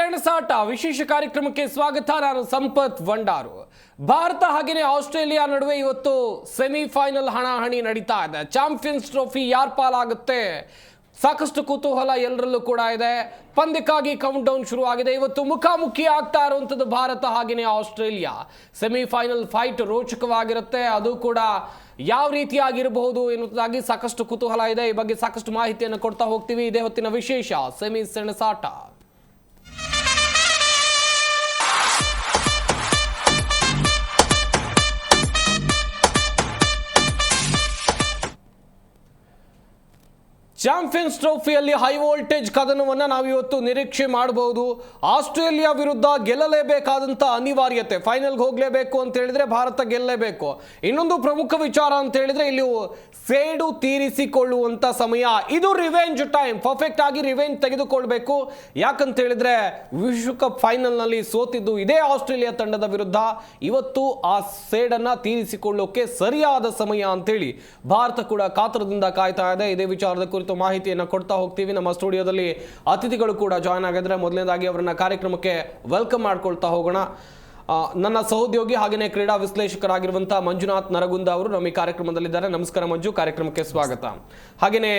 ಸೆಣಸಾಟ ವಿಶೇಷ ಕಾರ್ಯಕ್ರಮಕ್ಕೆ ಸ್ವಾಗತ. ನಾನು ಸಂಪತ್ ಭಂಡಾರು. ಭಾರತ ಹಾಗೆಯೇ ಆಸ್ಟ್ರೇಲಿಯಾ ನಡುವೆ ಇವತ್ತು ಸೆಮಿಫೈನಲ್ ಹಣಾಹಣಿ ನಡೀತಾ ಇದೆ. ಚಾಂಪಿಯನ್ಸ್ ಟ್ರೋಫಿ ಯಾರ ಪಾಲಾಗುತ್ತೆ ಸಾಕಷ್ಟು ಕುತೂಹಲ ಎಲ್ಲರಲ್ಲೂ ಕೂಡ ಇದೆ. ಪಂದ್ಯಕ್ಕಾಗಿ ಕೌಂಟ್ ಡೌನ್ ಶುರುವಾಗಿದೆ. ಇವತ್ತು ಮುಖಾಮುಖಿ ಆಗ್ತಾ ಇರುವಂಥದ್ದು ಭಾರತ ಹಾಗೆಯೇ ಆಸ್ಟ್ರೇಲಿಯಾ. Semifinal fight ರೋಚಕವಾಗಿರುತ್ತೆ. ಅದು ಕೂಡ ಯಾವ ರೀತಿಯಾಗಿರಬಹುದು ಎನ್ನುವುದಾಗಿ ಸಾಕಷ್ಟು ಕುತೂಹಲ ಇದೆ. ಈ ಬಗ್ಗೆ ಸಾಕಷ್ಟು ಮಾಹಿತಿಯನ್ನು ಕೊಡ್ತಾ ಹೋಗ್ತೀವಿ. ಇದೇ ಹೊತ್ತಿನ ವಿಶೇಷ ಸೆಮಿ ಸೆಣಸಾಟ. ಚಾಂಪಿಯನ್ಸ್ ಟ್ರೋಫಿಯಲ್ಲಿ ಹೈ ವೋಲ್ಟೇಜ್ ಕದನವನ್ನು ನಾವು ಇವತ್ತು ನಿರೀಕ್ಷೆ ಮಾಡಬಹುದು. ಆಸ್ಟ್ರೇಲಿಯಾ ವಿರುದ್ಧ ಗೆಲ್ಲಲೇಬೇಕಾದಂಥ ಅನಿವಾರ್ಯತೆ, ಫೈನಲ್ಗೆ ಹೋಗಲೇಬೇಕು ಅಂತ ಹೇಳಿದ್ರೆ ಭಾರತ ಗೆಲ್ಲಲೇಬೇಕು. ಇನ್ನೊಂದು ಪ್ರಮುಖ ವಿಚಾರ ಅಂತ ಹೇಳಿದ್ರೆ ಇಲ್ಲಿ ಸೇಡು ತೀರಿಸಿಕೊಳ್ಳುವಂಥ ಸಮಯ. ಇದು ರಿವೆಂಜ್ ಟೈಮ್. ಪರ್ಫೆಕ್ಟ್ ಆಗಿ ರಿವೆಂಜ್ ತೆಗೆದುಕೊಳ್ಬೇಕು. ಯಾಕಂತ ಹೇಳಿದ್ರೆ ವಿಶ್ವಕಪ್ ಫೈನಲ್ನಲ್ಲಿ ಸೋತಿದ್ದು ಇದೇ ಆಸ್ಟ್ರೇಲಿಯಾ ತಂಡದ ವಿರುದ್ಧ. ಇವತ್ತು ಆ ಸೇಡನ್ನು ತೀರಿಸಿಕೊಳ್ಳೋಕೆ ಸರಿಯಾದ ಸಮಯ ಅಂತೇಳಿ ಭಾರತ ಕೂಡ ಕಾತರದಿಂದ ಕಾಯ್ತಾ ಇದೆ. ಇದೇ ವಿಚಾರದ ಕುರಿತು ಮಾಹಿತಿಯನ್ನು ಕೊಡ್ತಾ ಹೋಗ್ತೀವಿ. ನಮ್ಮ ಸ್ಟುಡಿಯೋದಲ್ಲಿ ಅತಿಥಿಗಳು ಕೂಡ ಜಾಯ್ನ್ ಆಗಿದ್ರೆ ಮೊದಲನೇದಾಗಿ ಅವರನ್ನ ಕಾರ್ಯಕ್ರಮಕ್ಕೆ ವೆಲ್ಕಮ್ ಮಾಡ್ಕೊಳ್ತಾ ಹೋಗೋಣ. ನನ್ನ ಸಹೋದ್ಯೋಗಿ ಹಾಗೆಯೇ ಕ್ರೀಡಾ ವಿಶ್ಲೇಷಕರಾಗಿರುವಂತಹ ಮಂಜುನಾಥ್ ನರಗುಂದ ಅವರು ನಮ್ಮ ಈ ಕಾರ್ಯಕ್ರಮದಲ್ಲಿದ್ದಾರೆ. ನಮಸ್ಕಾರ ಮಂಜು, ಕಾರ್ಯಕ್ರಮಕ್ಕೆ ಸ್ವಾಗತ. ಹಾಗೆಯೇ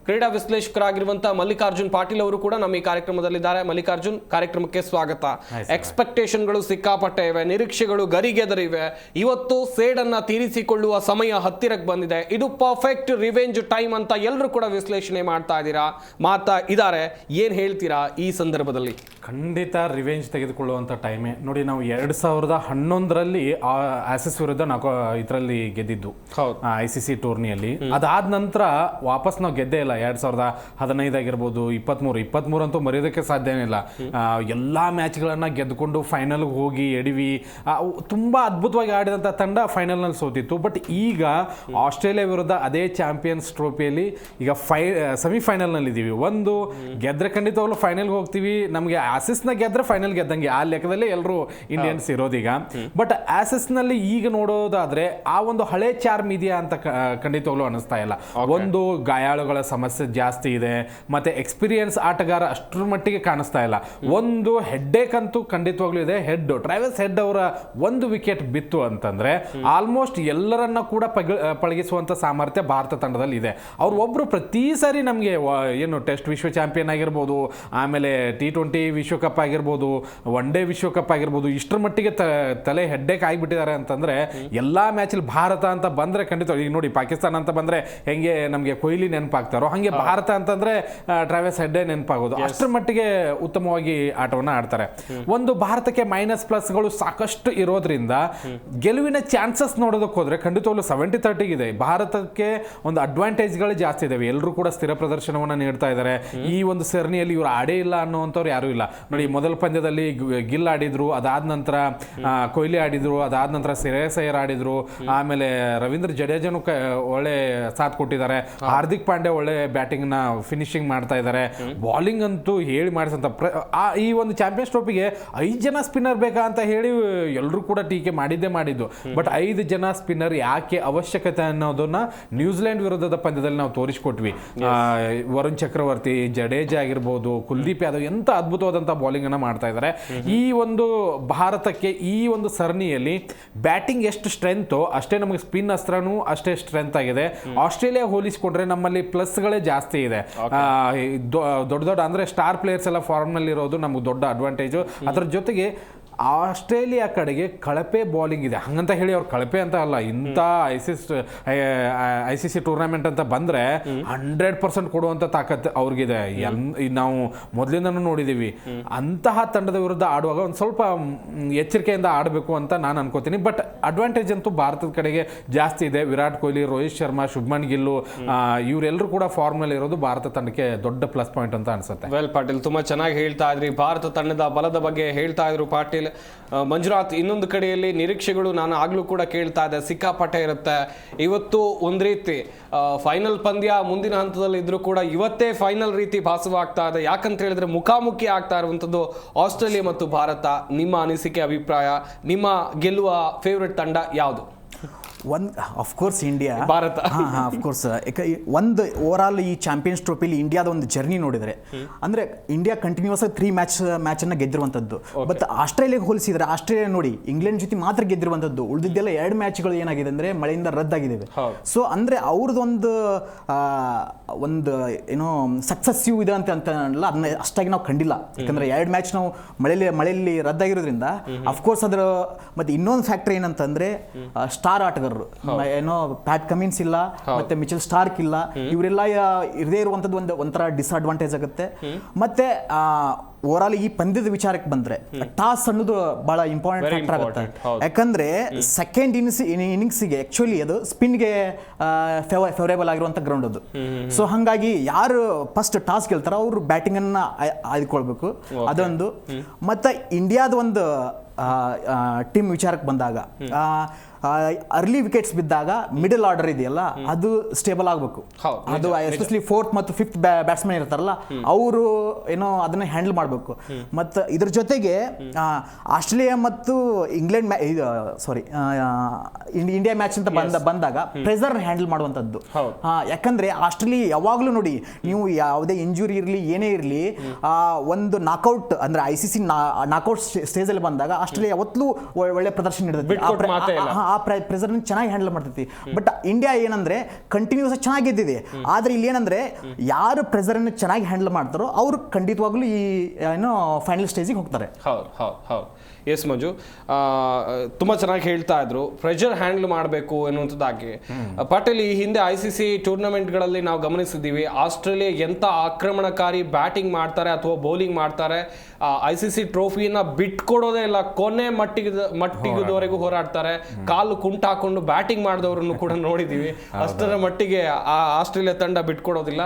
ಕ್ರೀಡಾ ವಿಶ್ಲೇಷಕರಾಗಿರುವಂತಹ ಮಲ್ಲಿಕಾರ್ಜುನ್ ಪಾಟೀಲ್ ಅವರು ಕೂಡ ನಮ್ಮ ಈ ಕಾರ್ಯಕ್ರಮದಲ್ಲಿದ್ದಾರೆ. ಮಲ್ಲಿಕಾರ್ಜುನ್, ಕಾರ್ಯಕ್ರಮಕ್ಕೆ ಸ್ವಾಗತ. ಎಕ್ಸ್ಪೆಕ್ಟೇಷನ್ಗಳು ಸಿಕ್ಕಾಪಟ್ಟೆ ಇವೆ, ನಿರೀಕ್ಷೆಗಳು ಗರಿಗೆದರಿವೆ. ಇವತ್ತು ಸೇಡನ್ನ ತೀರಿಸಿಕೊಳ್ಳುವ ಸಮಯ ಹತ್ತಿರಕ್ಕೆ ಬಂದಿದೆ. ಇದು ಪರ್ಫೆಕ್ಟ್ ರಿವೆಂಜ್ ಟೈಮ್ ಅಂತ ಎಲ್ಲರೂ ಕೂಡ ವಿಶ್ಲೇಷಣೆ ಮಾಡ್ತಾ ಇದ್ದಾರೆ. ಏನ್ ಹೇಳ್ತೀರಾ ಈ ಸಂದರ್ಭದಲ್ಲಿ? ಖಂಡಿತ ರಿವೆಂಜ್ ತೆಗೆದುಕೊಳ್ಳುವಂಥ ಟೈಮೇ. ನೋಡಿ, ನಾವು 2011ರಲ್ಲಿ ಆಸಿಸ್ ವಿರುದ್ಧ ನಾವು ಇದರಲ್ಲಿ ಗೆದ್ದಿದ್ದು ICC ಟೂರ್ನಿಯಲ್ಲಿ. ಅದಾದ ನಂತರ ವಾಪಸ್ ನಾವು ಗೆದ್ದೇ ಇಲ್ಲ. 2015 ಆಗಿರ್ಬೋದು, 23 ಅಂತೂ ಮರೆಯೋದಕ್ಕೆ ಸಾಧ್ಯನೇ ಇಲ್ಲ. ಎಲ್ಲ ಮ್ಯಾಚ್ಗಳನ್ನು ಗೆದ್ದುಕೊಂಡು ಫೈನಲ್ಗೆ ಹೋಗಿ ಎಡವಿ ತುಂಬ ಅದ್ಭುತವಾಗಿ ಆಡಿದಂಥ ತಂಡ ಫೈನಲ್ನಲ್ಲಿ ಸೋತಿತ್ತು. ಬಟ್ ಈಗ ಆಸ್ಟ್ರೇಲಿಯಾ ವಿರುದ್ಧ ಅದೇ ಚಾಂಪಿಯನ್ಸ್ ಟ್ರೋಫಿಯಲ್ಲಿ ಈಗ ಸೆಮಿಫೈನಲ್ನಲ್ಲಿ ಇದ್ದೀವಿ. ಒಂದು ಗೆದ್ರೆ ಖಂಡಿತವಾಗ್ಲೂ ಫೈನಲ್ಗೆ ಹೋಗ್ತೀವಿ. ನಮಗೆ ಆಸಿಸ್ನ ಗೆದ್ರೆ ಫೈನಲ್ ಗೆದ್ದಂಗೆ ಆ ಲೆಕ್ಕದಲ್ಲಿ ಎಲ್ಲರೂ ಇಂಡಿಯನ್ಸ್ ಇರೋದೀಗ. ಬಟ್ ಆಸಿಸ್ನಲ್ಲಿ ಈಗ ನೋಡೋದಾದ್ರೆ ಆ ಒಂದು ಹಳೆ ಚಾರ್ಮ್ ಇದೆಯಾ ಅಂತ ಖಂಡಿತವಾಗ್ಲೂ ಅನಿಸ್ತಾ ಇಲ್ಲ. ಒಂದು ಗಾಯಾಳುಗಳ ಸಮಸ್ಯೆ ಜಾಸ್ತಿ ಇದೆ, ಮತ್ತೆ ಎಕ್ಸ್ಪೀರಿಯನ್ಸ್ ಆಟಗಾರ ಅಷ್ಟರ ಮಟ್ಟಿಗೆ ಕಾಣಿಸ್ತಾ ಇಲ್ಲ. ಒಂದು ಹೆಡ್ಡೇಕ್ ಅಂತೂ ಖಂಡಿತವಾಗ್ಲೂ ಇದೆ. ಟ್ರಾವಿಸ್ ಹೆಡ್ ಅವರ ಒಂದು ವಿಕೆಟ್ ಬಿತ್ತು ಅಂತಂದ್ರೆ ಆಲ್ಮೋಸ್ಟ್ ಎಲ್ಲರನ್ನ ಕೂಡ ಪಳಗಿಸುವಂತ ಸಾಮರ್ಥ್ಯ ಭಾರತ ತಂಡದಲ್ಲಿ ಇದೆ. ಅವ್ರು ಒಬ್ರು ಪ್ರತಿ ಸಾರಿ ನಮಗೆ ಏನು ಟೆಸ್ಟ್ ವಿಶ್ವ ಚಾಂಪಿಯನ್ ಆಗಿರ್ಬೋದು, ಆಮೇಲೆ T20 ವಿಶ್ವಕಪ್ ಆಗಿರ್ಬೋದು, ಒನ್ ಡೇ ವಿಶ್ವಕಪ್ ಆಗಿರ್ಬೋದು, ಇಷ್ಟರ ಮಟ್ಟಿಗೆ ತಲೆ ಹೆಡ್ಡೇಕ್ ಆಗಿಬಿಟ್ಟಿದ್ದಾರೆ ಅಂತಂದ್ರೆ ಎಲ್ಲಾ ಮ್ಯಾಚಲ್ಲಿ ಭಾರತ ಅಂತ ಬಂದ್ರೆ ಖಂಡಿತ. ಈಗ ನೋಡಿ, ಪಾಕಿಸ್ತಾನ ಅಂತ ಬಂದ್ರೆ ಹೆಂಗೆ ನಮಗೆ ಕೊಹ್ಲಿ ನೆನಪಾಗ್ತಾರೋ ಹಂಗೆ ಭಾರತ ಅಂತಂದ್ರೆ ಟ್ರಾವಿಸ್ ಹೆಡ್ಡೇ ನೆನಪಾಗೋದು. ಅಷ್ಟರ ಮಟ್ಟಿಗೆ ಉತ್ತಮವಾಗಿ ಆಟವನ್ನ ಆಡ್ತಾರೆ. ಒಂದು ಭಾರತಕ್ಕೆ ಮೈನಸ್ ಪ್ಲಸ್ಗಳು ಸಾಕಷ್ಟು ಇರೋದ್ರಿಂದ ಗೆಲುವಿನ ಚಾನ್ಸಸ್ ನೋಡೋದಕ್ಕೆ ಹೋದ್ರೆ ಖಂಡಿತವಾಗ್ಲೂ 70-30 ಇದೆ. ಭಾರತಕ್ಕೆ ಒಂದು ಅಡ್ವಾಂಟೇಜ್ಗಳು ಜಾಸ್ತಿ ಇದಾವೆ. ಎಲ್ಲರೂ ಕೂಡ ಸ್ಥಿರ ಪ್ರದರ್ಶನವನ್ನ ನೀಡ್ತಾ ಇದ್ದಾರೆ. ಈ ಒಂದು ಸರಣಿಯಲ್ಲಿ ಇವರು ಆಡೇ ಇಲ್ಲ ಅನ್ನುವಂಥವ್ರು ಯಾರು ಇಲ್ಲ. ನೋಡಿ, ಮೊದಲ ಪಂದ್ಯದಲ್ಲಿ ಗಿಲ್ ಆಡಿದ್ರು, ಅದಾದ ನಂತರ ಕೊಹ್ಲಿ ಆಡಿದ್ರು, ಅದಾದ ನಂತರ ಶ್ರೇಯಸ್ ಅಯ್ಯರ್ ಆಡಿದ್ರು, ಆಮೇಲೆ ರವೀಂದ್ರ ಜಡೇಜಾನು ಒಳ್ಳೆ ಸಾಥ್ ಕೊಟ್ಟಿದ್ದಾರೆ. ಹಾರ್ದಿಕ್ ಪಾಂಡ್ಯ ಒಳ್ಳೆ ಬ್ಯಾಟಿಂಗ್ ನ ಫಿನಿಶಿಂಗ್ ಮಾಡ್ತಾ ಇದ್ದಾರೆ. ಬಾಲಿಂಗ್ ಅಂತೂ ಹೇಳಿ ಮಾಡಿಸಂತ ಈ ಒಂದು ಚಾಂಪಿಯನ್ಸ್ ಟ್ರೋಫಿಗೆ 5 ಜನ ಸ್ಪಿನ್ನರ್ ಬೇಕಾ ಅಂತ ಹೇಳಿ ಎಲ್ಲರೂ ಕೂಡ ಟೀಕೆ ಮಾಡಿದ್ದು. ಬಟ್ 5 ಜನ ಸ್ಪಿನ್ನರ್ ಯಾಕೆ ಅವಶ್ಯಕತೆ ಅನ್ನೋದನ್ನ ನ್ಯೂಜಿಲೆಂಡ್ ವಿರುದ್ಧದ ಪಂದ್ಯದಲ್ಲಿ ನಾವು ತೋರಿಸಿಕೊಟ್ವಿ. ವರುಣ್ ಚಕ್ರವರ್ತಿ, ಜಡೇಜಾ ಆಗಿರ್ಬೋದು, ಕುಲ್ದೀಪ್ ಯಾದವ್ ಎಂತ ಅದ್ಭುತವಾದಂತಹ ಬೌಲಿಂಗ್ ಅನ್ನ ಮಾಡ್ತಾ ಇದ್ದಾರೆ. ಈ ಒಂದು ಭಾರತಕ್ಕೆ ಈ ಒಂದು ಸರಣಿಯಲ್ಲಿ ಬ್ಯಾಟಿಂಗ್ ಎಷ್ಟು ಸ್ಟ್ರೆಂತ್ ಅಷ್ಟೇ ನಮಗೆ ಸ್ಪಿನ್ ಅಸ್ತ್ರನೂ ಅಷ್ಟೇ ಸ್ಟ್ರೆಂತ್ ಆಗಿದೆ. ಆಸ್ಟ್ರೇಲಿಯಾ ಹೋಲಿಸಿಕೊಂಡ್ರೆ ನಮ್ಮಲ್ಲಿ ಪ್ಲಸ್ಗಳೇ ಜಾಸ್ತಿ ಇದೆ. ದೊಡ್ಡ ಅಂದ್ರೆ ಸ್ಟಾರ್ ಪ್ಲೇಯರ್ಸ್ ಎಲ್ಲ ಫಾರ್ಮ್ ನಲ್ಲಿ ಇರೋದು ನಮ್ಗೆ ದೊಡ್ಡ ಅಡ್ವಾಂಟೇಜು. ಅದರ ಜೊತೆಗೆ ಆಸ್ಟ್ರೇಲಿಯಾ ಕಡೆಗೆ ಕಳಪೆ ಬೌಲಿಂಗ್ ಇದೆ. ಹಂಗಂತ ಹೇಳಿ ಅವ್ರು ಕಳಪೆ ಅಂತ ಅಲ್ಲ, ಇಂಥ ICC ಟೂರ್ನಮೆಂಟ್ ಅಂತ ಬಂದ್ರೆ 100% ಕೊಡುವಂತ ತಾಕತ್ ಅವ್ರಿಗಿದೆ. ನಾವು ಮೊದಲಿಂದನೂ ನೋಡಿದೀವಿ. ಅಂತಹ ತಂಡದ ವಿರುದ್ಧ ಆಡುವಾಗ ಒಂದು ಸ್ವಲ್ಪ ಎಚ್ಚರಿಕೆಯಿಂದ ಆಡಬೇಕು ಅಂತ ನಾನು ಅನ್ಕೋತೀನಿ. ಬಟ್ ಅಡ್ವಾಂಟೇಜ್ ಅಂತೂ ಭಾರತದ ಕಡೆಗೆ ಜಾಸ್ತಿ ಇದೆ. ವಿರಾಟ್ ಕೊಹ್ಲಿ, ರೋಹಿತ್ ಶರ್ಮಾ, ಶುಭ್ಮನ್ ಗಿಲ್ಲು ಇವರೆಲ್ಲರೂ ಕೂಡ ಫಾರ್ಮ್ ನಲ್ಲಿ ಇರೋದು ಭಾರತ ತಂಡಕ್ಕೆ ದೊಡ್ಡ ಪ್ಲಸ್ ಪಾಯಿಂಟ್ ಅಂತ ಅನ್ಸುತ್ತೆ. ವೆಲ್ ಪಾಟೀಲ್, ತುಂಬಾ ಚೆನ್ನಾಗಿ ಹೇಳ್ತಾ ಇದ್ರಿ. ಭಾರತ ತಂಡದ ಬಲದ ಬಗ್ಗೆ ಹೇಳ್ತಾ ಇದ್ರು ಪಾಟೀಲ್. ಮಂಜುನಾಥ್, ಇನ್ನೊಂದು ಕಡೆಯಲ್ಲಿ ನಿರೀಕ್ಷೆಗಳು ನಾನು ಆಗ್ಲೂ ಕೂಡ ಕೇಳ್ತಾ ಇದ್ದೆ, ಸಿಕ್ಕಾಪಟ್ಟೆ ಇರುತ್ತೆ. ಇವತ್ತು ಒಂದ್ ರೀತಿ ಫೈನಲ್ ಪಂದ್ಯ ಮುಂದಿನ ಹಂತದಲ್ಲಿ ಇದ್ರೂ ಕೂಡ ಇವತ್ತೇ ಫೈನಲ್ ರೀತಿ ಭಾಸವಾಗ್ತಾ ಇದೆ. ಯಾಕಂತ ಹೇಳಿದ್ರೆ ಮುಖಾಮುಖಿ ಆಗ್ತಾ ಇರುವಂತದ್ದು ಆಸ್ಟ್ರೇಲಿಯಾ ಮತ್ತು ಭಾರತ. ನಿಮ್ಮ ಅನಿಸಿಕೆ, ಅಭಿಪ್ರಾಯ, ನಿಮ್ಮ ಗೆಲ್ಲುವ ಫೇವ್ರೆಟ್ ತಂಡ ಯಾವುದು? ಒಂದು ಅಫ್ಕೋರ್ಸ್ ಇಂಡಿಯಾ ಭಾರತ. ಅಫ್ಕೋರ್ಸ್ ಒಂದು ಓವರ್ ಆಲ್ ಈ ಚಾಂಪಿಯನ್ಸ್ ಟ್ರೋಫಿಲಿ ಇಂಡಿಯಾದ ಒಂದು ಜರ್ನಿ ನೋಡಿದರೆ ಅಂದರೆ ಇಂಡಿಯಾ ಕಂಟಿನ್ಯೂಸ್ ಆಗಿ 3 ಮ್ಯಾಚನ್ನು ಗೆದ್ದಿರುವಂಥದ್ದು. ಬಟ್ ಆಸ್ಟ್ರೇಲಿಯಾಗೆ ಹೋಲಿಸಿದರೆ ಆಸ್ಟ್ರೇಲಿಯಾ ನೋಡಿ ಇಂಗ್ಲೆಂಡ್ ಜೊತೆ ಮಾತ್ರ ಗೆದ್ದಿರುವಂಥದ್ದು, ಉಳಿದಿದ್ದೆಲ್ಲ 2 ಮ್ಯಾಚ್ಗಳು ಏನಾಗಿದೆ ಅಂದರೆ ಮಳೆಯಿಂದ ರದ್ದಾಗಿದ್ದಾವೆ. ಸೊ ಅಂದರೆ ಅವ್ರದ್ದೊಂದು ಒಂದು ಏನೋ ಸಕ್ಸಸ್ಸಿವ್ ಇದೆ ಅಂತ ಅಲ್ಲ, ಅದನ್ನ ಅಷ್ಟಾಗಿ ನಾವು ಕಂಡಿಲ್ಲ. ಯಾಕಂದರೆ 2 ಮ್ಯಾಚ್ ನಾವು ಮಳೆಯಲ್ಲಿ ರದ್ದಾಗಿರೋದ್ರಿಂದ ಅಫ್ಕೋರ್ಸ್ ಅದರ ಮತ್ತೆ ಇನ್ನೊಂದು ಫ್ಯಾಕ್ಟರ್ ಏನಂತಂದ್ರೆ ಸ್ಟಾರ್ ಆಟಗಾರರು ಏನೋ ಪ್ಯಾಟ್ ಕಮಿನ್ಸ್ ಇಲ್ಲ, ಮತ್ತೆ ಮಿಚೆಲ್ ಸ್ಟಾರ್ಕ್ ಇಲ್ಲ, ಇವರೆಲ್ಲ ಇರದೇ ಇರುವಂತದ್ದು ಒಂಥರ ಡಿಸ್ಅಡ್ವಾಂಟೇಜ್ ಆಗುತ್ತೆ. ಮತ್ತೆ ಓವರ್ ಆಲ್ ಈ ಪಂದ್ಯದ ವಿಚಾರಕ್ಕೆ ಬಂದ್ರೆ ಟಾಸ್ ಅನ್ನೋದು ಬಹಳ ಇಂಪಾರ್ಟೆಂಟ್ ಫ್ಯಾಕ್ಟರ್ ಆಗುತ್ತೆ. ಯಾಕಂದ್ರೆ ಸೆಕೆಂಡ್ ಇನ್ನಿಂಗ್ಸ್ಗೆ ಆಕ್ಚುಲಿ ಅದು ಸ್ಪಿನ್ಗೆ ಫೇವರೇಬಲ್ ಆಗಿರುವಂತ ಗ್ರೌಂಡ್ ಅದು. ಸೊ ಹಂಗಾಗಿ ಯಾರು ಫಸ್ಟ್ ಟಾಸ್ ಗೆಲ್ತಾರೋ ಅವರು ಬ್ಯಾಟಿಂಗ್ ಅನ್ನ ಆಯ್ದುಕೊಳ್ಬೇಕು, ಅದೊಂದು. ಮತ್ತೆ ಇಂಡಿಯಾದ ಒಂದು ಟೀಮ್ ವಿಚಾರಕ್ಕೆ ಬಂದಾಗ ಅರ್ಲಿ ವಿಕೆಟ್ಸ್ ಬಿದ್ದಾಗ ಮಿಡಲ್ ಆರ್ಡರ್ ಇದೆಯಲ್ಲ ಅದು ಸ್ಟೇಬಲ್ ಆಗಬೇಕು. ಅದು ಎಸ್ಪೆಷಲಿ 4th ಮತ್ತು 5th ಬ್ಯಾಟ್ಸ್ಮನ್ ಇರ್ತಾರಲ್ಲ ಅವರು ಏನೋ ಅದನ್ನ ಹ್ಯಾಂಡಲ್ ಮಾಡಬೇಕು. ಮತ್ತು ಇದ್ರ ಜೊತೆಗೆ ಆಸ್ಟ್ರೇಲಿಯಾ ಮತ್ತು ಇಂಗ್ಲೆಂಡ್ ಇಂಡಿಯಾ ಮ್ಯಾಚ್ ಅಂತ ಬಂದಾಗ ಪ್ರೆಸರ್ ಹ್ಯಾಂಡಲ್ ಮಾಡುವಂಥದ್ದು. ಯಾಕಂದ್ರೆ ಆಸ್ಟ್ರೇಲಿಯಾ ಯಾವಾಗಲೂ ನೋಡಿ, ನೀವು ಯಾವುದೇ ಇಂಜುರಿ ಇರಲಿ ಏನೇ ಇರಲಿ, ಒಂದು ನಾಕೌಟ್ ಅಂದ್ರೆ ICC ನಾಕೌಟ್ ಸ್ಟೇಜ್ ಅಲ್ಲಿ ಬಂದಾಗ ಆಸ್ಟ್ರೇಲಿಯಾ ಯಾವತ್ತೂ ಒಳ್ಳೆ ಪ್ರದರ್ಶನ ನೀಡುತ್ತೆ, ಆ ಪ್ರೆಸರ್ ಚೆನ್ನಾಗಿ ಹ್ಯಾಂಡಲ್ ಮಾಡ್ತೈತಿ. ಬಟ್ ಇಂಡಿಯಾ ಏನಂದ್ರೆ ಕಂಟಿನ್ಯೂಸ್ ಚೆನ್ನಾಗಿ ಗೆದ್ದಿದೆ, ಆದ್ರೆ ಇಲ್ಲಿ ಏನಂದ್ರೆ ಯಾರು ಪ್ರೆಸರ್ ಅನ್ನು ಚೆನ್ನಾಗಿ ಹ್ಯಾಂಡಲ್ ಮಾಡ್ತಾರೋ ಅವರು ಖಂಡಿತವಾಗ್ಲೂ ಈ ಏನೋ ಫೈನಲ್ ಸ್ಟೇಜಿಗೆ ಹೋಗ್ತಾರೆ. ಹೌದು. ಎಸ್ ಮಂಜು, ತುಂಬ ಚೆನ್ನಾಗಿ ಹೇಳ್ತಾ ಇದ್ರು ಪ್ರೆಷರ್ ಹ್ಯಾಂಡಲ್ ಮಾಡಬೇಕು ಎನ್ನುವಂಥದ್ದಾಗಿ. ಪಾಟೀಲ್, ಈ ಹಿಂದೆ ICC ಟೂರ್ನಮೆಂಟ್ಗಳಲ್ಲಿ ನಾವು ಗಮನಿಸಿದ್ದೀವಿ, ಆಸ್ಟ್ರೇಲಿಯಾ ಎಂಥ ಆಕ್ರಮಣಕಾರಿ ಬ್ಯಾಟಿಂಗ್ ಮಾಡ್ತಾರೆ ಅಥವಾ ಬೌಲಿಂಗ್ ಮಾಡ್ತಾರೆ, ICC ಟ್ರೋಫಿನ ಬಿಟ್ಕೊಡೋದೇ ಇಲ್ಲ, ಕೊನೆ ಮಟ್ಟಿಗದವರೆಗೂ ಹೋರಾಡ್ತಾರೆ, ಕಾಲು ಕುಂಟು ಹಾಕೊಂಡು ಬ್ಯಾಟಿಂಗ್ ಮಾಡಿದವರನ್ನು ಕೂಡ ನೋಡಿದ್ದೀವಿ. ಅಷ್ಟರ ಮಟ್ಟಿಗೆ ಆಸ್ಟ್ರೇಲಿಯಾ ತಂಡ ಬಿಟ್ಕೊಡೋದಿಲ್ಲ.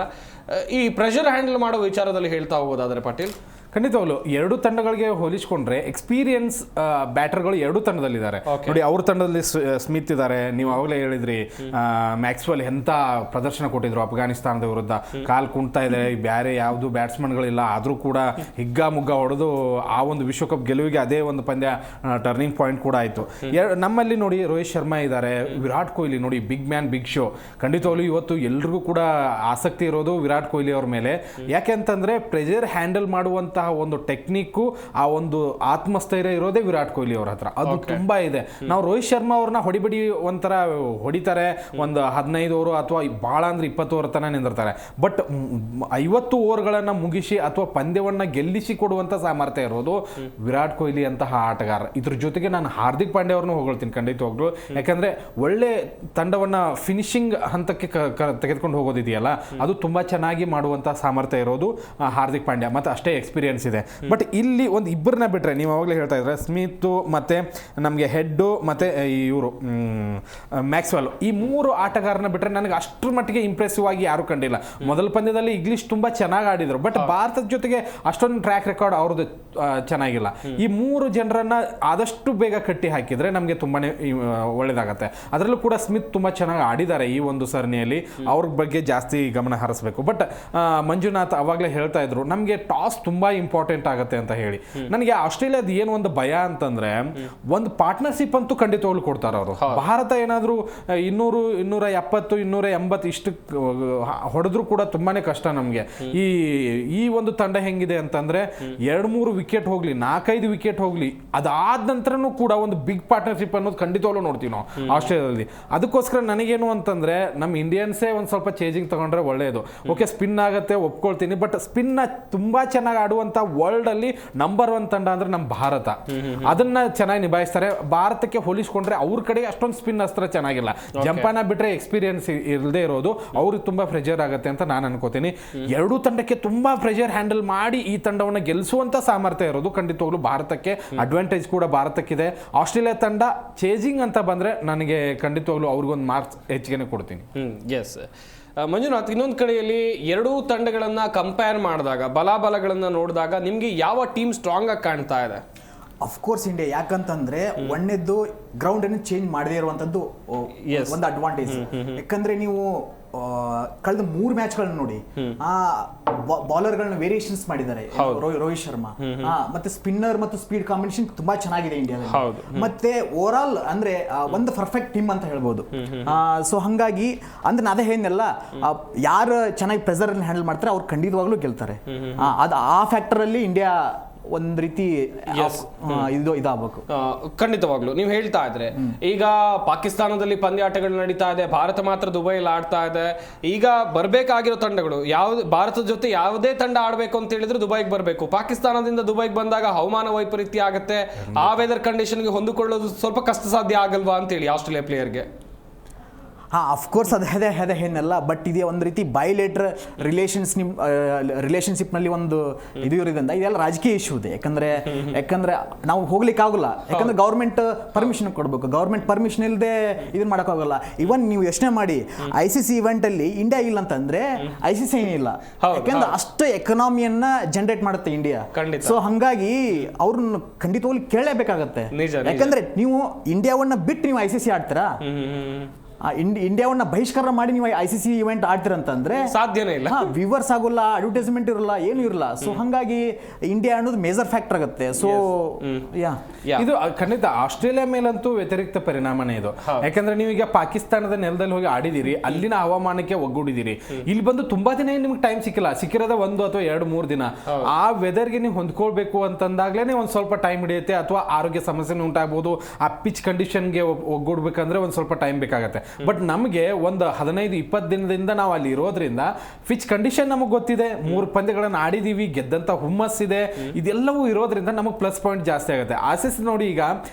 ಈ ಪ್ರೆಷರ್ ಹ್ಯಾಂಡಲ್ ಮಾಡೋ ವಿಚಾರದಲ್ಲಿ ಹೇಳ್ತಾ ಹೋಗೋದಾದ್ರೆ ಪಾಟೀಲ್? ಖಂಡಿತವಾಗ್ಲು ಎರಡು ತಂಡಗಳಿಗೆ ಹೋಲಿಸಿಕೊಂಡ್ರೆ ಎಕ್ಸ್ಪೀರಿಯನ್ಸ್ ಬ್ಯಾಟರ್ಗಳು ಎರಡು ತಂಡದಲ್ಲಿದ್ದಾರೆ ನೋಡಿ. ಅವ್ರ ತಂಡದಲ್ಲಿ ಸ್ಮಿತ್ ಇದ್ದಾರೆ, ನೀವು ಅವಾಗಲೇ ಹೇಳಿದ್ರಿ ಮ್ಯಾಕ್ಸ್ವೆಲ್ ಎಂಥ ಪ್ರದರ್ಶನ ಕೊಟ್ಟಿದ್ರು ಅಫ್ಘಾನಿಸ್ತಾನದ ವಿರುದ್ಧ, ಕಾಲ್ ಕುಂಟ್ತಾ ಇದೆ, ಬೇರೆ ಯಾವುದು ಬ್ಯಾಟ್ಸ್ಮನ್ಗಳಿಲ್ಲ, ಆದರೂ ಕೂಡ ಹಿಗ್ಗಾಮುಗ್ಗ ಹೊಡೆದು ಆ ಒಂದು ವಿಶ್ವಕಪ್ ಗೆಲುವಿಗೆ ಅದೇ ಒಂದು ಪಂದ್ಯ ಟರ್ನಿಂಗ್ ಪಾಯಿಂಟ್ ಕೂಡ ಆಯಿತು. ನಮ್ಮಲ್ಲಿ ನೋಡಿ ರೋಹಿತ್ ಶರ್ಮಾ ಇದ್ದಾರೆ, ವಿರಾಟ್ ಕೊಹ್ಲಿ ನೋಡಿ, ಬಿಗ್ ಮ್ಯಾನ್ ಬಿಗ್ ಶೋ. ಖಂಡಿತವಾಗ್ಲೂ ಇವತ್ತು ಎಲ್ರಿಗೂ ಕೂಡ ಆಸಕ್ತಿ ಇರೋದು ವಿರಾಟ್ ಕೊಹ್ಲಿ ಅವ್ರ ಮೇಲೆ. ಯಾಕೆ ಅಂತಂದ್ರೆ ಪ್ರೆಷರ್ ಹ್ಯಾಂಡಲ್ ಮಾಡುವಂತ ಒಂದು ಟೆಕ್ನಿಕ್ಕು, ಆ ಒಂದು ಆತ್ಮಸ್ಥೈರ್ಯ ಇರೋದೇ ವಿರಾಟ್ ಕೊಹ್ಲಿ ಅವ್ರ ಹತ್ರ, ಅದು ತುಂಬಾ ಇದೆ. ನಾವು ರೋಹಿತ್ ಶರ್ಮಾ ಅವ್ರನ್ನ ಹೊಡಿಬಡಿ ಒಂಥರ ಹೊಡಿತಾರೆ, ಒಂದು 15 ಓವರ್ ಅಥವಾ ಭಾಳ ಅಂದ್ರೆ 20 ಓವರ್ ತನಕ ನಿಂದಿರ್ತಾರೆ. ಬಟ್ 50 ಓವರ್ಗಳನ್ನ ಮುಗಿಸಿ ಅಥವಾ ಪಂದ್ಯವನ್ನ ಗೆಲ್ಲಿಸಿ ಕೊಡುವಂತ ಸಾಮರ್ಥ್ಯ ಇರೋದು ವಿರಾಟ್ ಕೊಹ್ಲಿ ಅಂತಹ ಆಟಗಾರ. ಇದ್ರ ಜೊತೆಗೆ ನಾನು ಹಾರ್ದಿಕ್ ಪಾಂಡ್ಯ ಅವ್ರನ್ನೂ ಹೊಗಳ್ತೀನಿ ಖಂಡಿತವಾಗ್ಲು. ಯಾಕಂದ್ರೆ ಒಳ್ಳೆ ತಂಡವನ್ನ ಫಿನಿಶಿಂಗ್ ಹಂತಕ್ಕೆ ತೆಗೆದುಕೊಂಡು ಹೋಗೋದಿದೆಯಲ್ಲ, ಅದು ತುಂಬಾ ಚೆನ್ನಾಗಿ ಮಾಡುವಂತ ಸಾಮರ್ಥ್ಯ ಇರೋದು ಹಾರ್ದಿಕ್ ಪಾಂಡ್ಯ, ಮತ್ತೆ ಅಷ್ಟೇ ಎಕ್ಸ್ಪೀರಿಯನ್ಸ್ ಇದೆ. ಬಟ್ ಇಲ್ಲಿ ಒಂದು ಇಬ್ಬರನ್ನ ಬಿಟ್ರೆ, ನೀವು ಅವಾಗಲೇ ಹೇಳ್ತಾ ಇದ್ರೆ ಸ್ಮಿತ್ ಮತ್ತೆ ನಮಗೆ ಹೆಡ್ ಮತ್ತೆ ಇವರು ಮ್ಯಾಕ್ಸ್ವೆಲ್, ಈ 3 ಆಟಗಾರನ ಬಿಟ್ರೆ ನನಗೆ ಅಷ್ಟರ ಮಟ್ಟಿಗೆ ಇಂಪ್ರೆಸಿವ್ ಆಗಿ ಯಾರು ಕಂಡಿಲ್ಲ. ಮೊದಲ ಪಂದ್ಯದಲ್ಲಿ ಇಂಗ್ಲಿಷ್ ತುಂಬಾ ಚೆನ್ನಾಗಿ ಆಡಿದ್ರು, ಬಟ್ ಭಾರತದ ಜೊತೆಗೆ ಅಷ್ಟೊಂದು ಟ್ರ್ಯಾಕ್ ರೆಕಾರ್ಡ್ ಅವ್ರದ್ದು ಚೆನ್ನಾಗಿಲ್ಲ. ಈ 3 ಜನರನ್ನ ಆದಷ್ಟು ಬೇಗ ಕಟ್ಟಿ ಹಾಕಿದ್ರೆ ನಮಗೆ ತುಂಬಾನೇ ಒಳ್ಳೇದಾಗತ್ತೆ. ಅದರಲ್ಲೂ ಕೂಡ ಸ್ಮಿತ್ ತುಂಬಾ ಚೆನ್ನಾಗಿ ಆಡಿದ್ದಾರೆ ಈ ಒಂದು ಸರಣಿಯಲ್ಲಿ, ಅವ್ರ ಬಗ್ಗೆ ಜಾಸ್ತಿ ಗಮನ ಹರಿಸಬೇಕು. ಬಟ್ ಮಂಜುನಾಥ್ ಅವಾಗಲೇ ಹೇಳ್ತಾ ಇದ್ರು ನಮಗೆ ಟಾಸ್ ತುಂಬಾ ಇಂಪಾರ್ಟೆಂಟ್ ಆಗುತ್ತೆ ಅಂತ ಹೇಳಿ. ನನಗೆ ಆಸ್ಟ್ರೇಲಿಯಾದ ಏನು ಒಂದು ಭಯ ಅಂತಂದ್ರೆ, ಒಂದು ಪಾರ್ಟ್ನರ್ಶಿಪ್ ಅಂತೂ ಖಂಡಿತವಾಗ್ಲೂ ಕೊಡ್ತಾರೆ ಅವರು. ಭಾರತ ಏನಾದರೂ 200, 270, 280 ಇಷ್ಟು ಹೊಡೆದ್ರು ಕೂಡ ತುಂಬಾನೇ ಕಷ್ಟ ನಮಗೆ. ಈ ಒಂದು ತಂಡ ಹೆಂಗಿದೆ ಅಂತಂದ್ರೆ 2-3 ವಿಕೆಟ್ ಹೋಗ್ಲಿ, 4-5 ವಿಕೆಟ್ ಹೋಗ್ಲಿ, ಅದಾದ ನಂತರನೂ ಕೂಡ ಒಂದು ಬಿಗ್ ಪಾರ್ಟ್ನರ್ಶಿಪ್ ಅನ್ನೋದು ಖಂಡಿತವಾಗ್ಲೂ ನೋಡ್ತೀವಿ ನಾವು ಆಸ್ಟ್ರೇಲಿಯಾದಲ್ಲಿ. ಅದಕ್ಕೋಸ್ಕರ ನನಗೇನು ಅಂತಂದ್ರೆ ನಮ್ಮ ಇಂಡಿಯನ್ಸೇ ಒಂದು ಸ್ವಲ್ಪ ಚೇಂಜಿಂಗ್ ತಗೊಂಡ್ರೆ ಒಳ್ಳೆಯದು. ಓಕೆ, ಸ್ಪಿನ್ ಆಗುತ್ತೆ ಒಪ್ಕೊಳ್ತೀನಿ, ಬಟ್ ಸ್ಪಿನ್ ತುಂಬಾ ಚೆನ್ನಾಗಿ ಆಡುವಂತ ವರ್ಲ್ಡ್ ಅಲ್ಲಿ ನಂಬರ್ 1 ತಂಡ ಅಂದ್ರೆ ನಮ್ಮ ಭಾರತ. ಅದನ್ನ ಚೆನ್ನಾಗಿ ನಿಭಾಯಿಸ್ತಾರೆ. ಭಾರತಕ್ಕೆ ಹೋಲಿಸ್ಕೊಂಡ್ರೆ ಅವ್ರ ಕಡೆ ಅಷ್ಟೊಂದು ಸ್ಪಿನ್ ಅಸ್ತ್ರ ಚೆನ್ನಾಗಿಲ್ಲ. ಜಂಪಾನ ಬಿಟ್ರೆ ಎಕ್ಸ್ಪೀರಿಯನ್ಸ್ ಇಲ್ಲದೆ ಇರೋದು ಅವ್ರಿಗೆ ತುಂಬಾ ಪ್ರೆಷರ್ ಆಗುತ್ತೆ ಅಂತ ನಾನು ಅನ್ಕೋತೀನಿ. ಎರಡೂ ತಂಡಕ್ಕೆ ತುಂಬಾ ಪ್ರೆಷರ್ ಹ್ಯಾಂಡಲ್ ಮಾಡಿ ಈ ತಂಡವನ್ನ ಗೆಲ್ಲಿಸುವಂತ ಸಾಮರ್ಥ್ಯ ಇರೋದು ಖಂಡಿತವಾಗ್ಲೂ ಭಾರತಕ್ಕೆ. ಅಡ್ವಾಂಟೇಜ್ ಕೂಡ ಭಾರತಕ್ಕಿದೆ. ಆಸ್ಟ್ರೇಲಿಯಾ ತಂಡ ಚೇಜಿಂಗ್ ಅಂತ ಬಂದ್ರೆ ನನಗೆ ಖಂಡಿತವಾಗ್ಲೂ ಅವ್ರಿಗೊಂದು ಮಾರ್ಕ್ಸ್ ಹೆಚ್ಚಿಗೆ ಕೊಡ್ತೀನಿ. ಎಸ್ ಮಂಜುನಾಥ್, ಇನ್ನೊಂದು ಕಡೆಯಲ್ಲಿ ಎರಡೂ ತಂಡಗಳನ್ನ ಕಂಪೇರ್ ಮಾಡಿದಾಗ, ಬಲಾಬಲಗಳನ್ನ ನೋಡಿದಾಗ ನಿಮ್ಗೆ ಯಾವ ಟೀಮ್ ಸ್ಟ್ರಾಂಗ್ ಆಗಿ ಕಾಣ್ತಾ ಇದೆ? Of course India. ಯಾಕಂತಂದ್ರೆ ಒಂದೇದ್ದು ಗ್ರೌಂಡ್ ಅನ್ನು ಚೇಂಜ್ ಮಾಡದೇ ಇರುವಂತದ್ದು ಒಂದು ಅಡ್ವಾಂಟೇಜ್. ಯಾಕಂದ್ರೆ ನೀವು ಕಳೆದ 3 ಮ್ಯಾಚ್ಗಳನ್ನ ನೋಡಿ ಆ ಬೌಲರ್ಗಳನ್ನ ವೇರಿಯೇಷನ್ಸ್ ಮಾಡಿದ್ದಾರೆ ರೋಹಿತ್ ಶರ್ಮಾ. ಮತ್ತೆ ಸ್ಪಿನ್ನರ್ ಮತ್ತು ಸ್ಪೀಡ್ ಕಾಂಬಿನೇಷನ್ ತುಂಬಾ ಚೆನ್ನಾಗಿದೆ ಇಂಡಿಯಾದಲ್ಲಿ. ಮತ್ತೆ ಓವರ್ ಆಲ್ ಅಂದ್ರೆ ಒಂದು ಪರ್ಫೆಕ್ಟ್ ಟೀಮ್ ಅಂತ ಹೇಳ್ಬೋದು. ಸೊ ಹಂಗಾಗಿ ಅಂದ್ರೆ ಅದೇ ಏನೆಲ್ಲ ಯಾರು ಚೆನ್ನಾಗಿ ಪ್ರೆಸರ್ ಹ್ಯಾಂಡಲ್ ಮಾಡ್ತಾರೆ ಅವ್ರು ಖಂಡಿತವಾಗ್ಲೂ ಗೆಲ್ತಾರೆ. ಅದು ಆ ಫ್ಯಾಕ್ಟರ್ ಅಲ್ಲಿ ಇಂಡಿಯಾ ಒಂದ್ ರೀತಿ ಇದಾಗಬೇಕು. ಖಂಡಿತವಾಗ್ಲು ನೀವು ಹೇಳ್ತಾ ಇದ್ರೆ ಈಗ ಪಾಕಿಸ್ತಾನದಲ್ಲಿ ಪಂದ್ಯಾಟಗಳು ನಡೀತಾ ಇದೆ, ಭಾರತ ಮಾತ್ರ ದುಬೈಲಿ ಆಡ್ತಾ ಇದೆ. ಈಗ ಬರ್ಬೇಕಾಗಿರೋ ತಂಡಗಳು ಭಾರತದ ಜೊತೆ ಯಾವುದೇ ತಂಡ ಆಡ್ಬೇಕು ಅಂತ ಹೇಳಿದ್ರೆ ದುಬೈಗೆ ಬರಬೇಕು. ಪಾಕಿಸ್ತಾನದಿಂದ ದುಬೈಗೆ ಬಂದಾಗ ಹವಾಮಾನ ವೈಪರೀತ್ಯ ಆಗುತ್ತೆ, ಆ ವೆದರ್ ಕಂಡೀಷನ್ಗೆ ಹೊಂದಿಕೊಳ್ಳೋದು ಸ್ವಲ್ಪ ಕಷ್ಟ ಸಾಧ್ಯ ಆಗಲ್ವಾ ಅಂತೇಳಿ ಆಸ್ಟ್ರೇಲಿಯಾ ಪ್ಲೇಯರ್ಗೆ. ಅಫ್ಕೋರ್ಸ್ ಅದೇ ಏನೆಲ್ಲ, ಬಟ್ ಇದೇ ಒಂದು ರೀತಿ ಬೈಲೇಟರ್ ರಿಲೇಷನ್ಶಿಪ್ನಲ್ಲಿ ಒಂದು ಇದು ಇರೋದ್ರಿಂದ ಇದೆಲ್ಲ ರಾಜಕೀಯ ಇಶ್ಯೂ ಇದೆ. ಯಾಕಂದ್ರೆ ನಾವು ಹೋಗ್ಲಿಕ್ಕೆ ಆಗೋಲ್ಲ, ಯಾಕಂದ್ರೆ ಗೌರ್ಮೆಂಟ್ ಪರ್ಮಿಷನ್ ಕೊಡಬೇಕು. ಗೌರ್ಮೆಂಟ್ ಪರ್ಮಿಷನ್ ಇಲ್ಲದೆ ಇದನ್ನ ಮಾಡೋಕ್ಕಾಗಲ್ಲ. ಇವನ್ ನೀವು ಯೋಚನೆ ಮಾಡಿ, ICC ಇವೆಂಟ್ ಅಲ್ಲಿ ಇಂಡಿಯಾ ಇಲ್ಲ ಅಂತಂದ್ರೆ ICC ಏನಿಲ್ಲ, ಯಾಕಂದ್ರೆ ಅಷ್ಟು ಎಕನಾಮಿಯನ್ನ ಜನರೇಟ್ ಮಾಡುತ್ತೆ ಇಂಡಿಯಾ. ಸೊ ಹಂಗಾಗಿ ಅವ್ರನ್ನ ಖಂಡಿತವಾಗ್ಲೂ ಕೇಳಲೇಬೇಕಾಗತ್ತೆ. ಯಾಕಂದ್ರೆ ನೀವು ಇಂಡಿಯಾವನ್ನ ಬಿಟ್ಟು ನೀವು ICC ಆಡ್ತೀರಾ, ಇಂಡಿಯಾವನ್ನ ಬಹಿಷ್ಕಾರ ಮಾಡಿ ನೀವು ICC ಇವೆಂಟ್ ಆಡ್ತಿರಂತಂದ್ರೆ ಸಾಧ್ಯನೇ ಇಲ್ಲ. ವ್ಯೂವರ್ಸ್ ಆಗೋಲ್ಲ, ಅಡ್ವರ್ಟೈಸ್ಮೆಂಟ್ ಇರಲ್ಲ, ಏನು ಇರಲ್ಲ. ಸೊ ಹಂಗಾಗಿ ಇಂಡಿಯಾ ಅನ್ನೋದು ಮೇಜರ್ ಫ್ಯಾಕ್ಟರ್ ಆಗುತ್ತೆ. ಸೊ ಇದು ಖಂಡಿತ ಆಸ್ಟ್ರೇಲಿಯಾ ಮೇಲಂತೂ ವ್ಯತಿರಿಕ್ತ ಪರಿಣಾಮನೇ ಇದು. ಯಾಕಂದ್ರೆ ನೀವೀಗ ಪಾಕಿಸ್ತಾನದ ನೆಲದಲ್ಲಿ ಹೋಗಿ ಆಡಿದಿರಿ, ಅಲ್ಲಿನ ಹವಾಮಾನಕ್ಕೆ ಒಗ್ಗೂಡಿದಿರಿ. ಇಲ್ಲಿ ಬಂದು ತುಂಬಾ ದಿನ ನಿಮ್ಗೆ ಟೈಮ್ ಸಿಕ್ಕಿರೋದ 1 ಅಥವಾ 2-3 ದಿನ. ಆ ವೆದರ್ಗೆ ನೀವು ಹೊಂದ್ಕೊಳ್ಬೇಕು ಅಂತಂದಾಗ್ಲೇನೆ ಒಂದ್ ಸ್ವಲ್ಪ ಟೈಮ್ ಹಿಡಿಯುತ್ತೆ, ಅಥವಾ ಆರೋಗ್ಯ ಸಮಸ್ಯೆ ಉಂಟಾಗಬಹುದು. ಆ ಪಿಚ್ ಕಂಡೀಷನ್ಗೆ ಒಗ್ಗೂಡ್ಬೇಕಂದ್ರೆ ಒಂದ್ ಸ್ವಲ್ಪ ಟೈಮ್ ಬೇಕಾಗತ್ತೆ. ಬಟ್ ನಮಗೆ ಒಂದು 15-20 ದಿನದಿಂದ ನಾವು ಅಲ್ಲಿ ಇರೋದ್ರಿಂದ ಪಿಚ್ ಕಂಡೀಷನ್ ನಮಗೆ ಗೊತ್ತಿದೆ, 3 ಪಂದ್ಯಗಳನ್ನು ಆಡಿದೀವಿ, ಗೆದ್ದಂತ ಹುಮ್ಮಸ್ಸಿದೆ, ಇದೆಲ್ಲವೂ ಇರೋದ್ರಿಂದ ನಮಗೆ ಪ್ಲಸ್ ಪಾಯಿಂಟ್ ಜಾಸ್ತಿ ಆಗುತ್ತೆ. ಆಸೀಸ್ ನೋಡಿ ಈಗ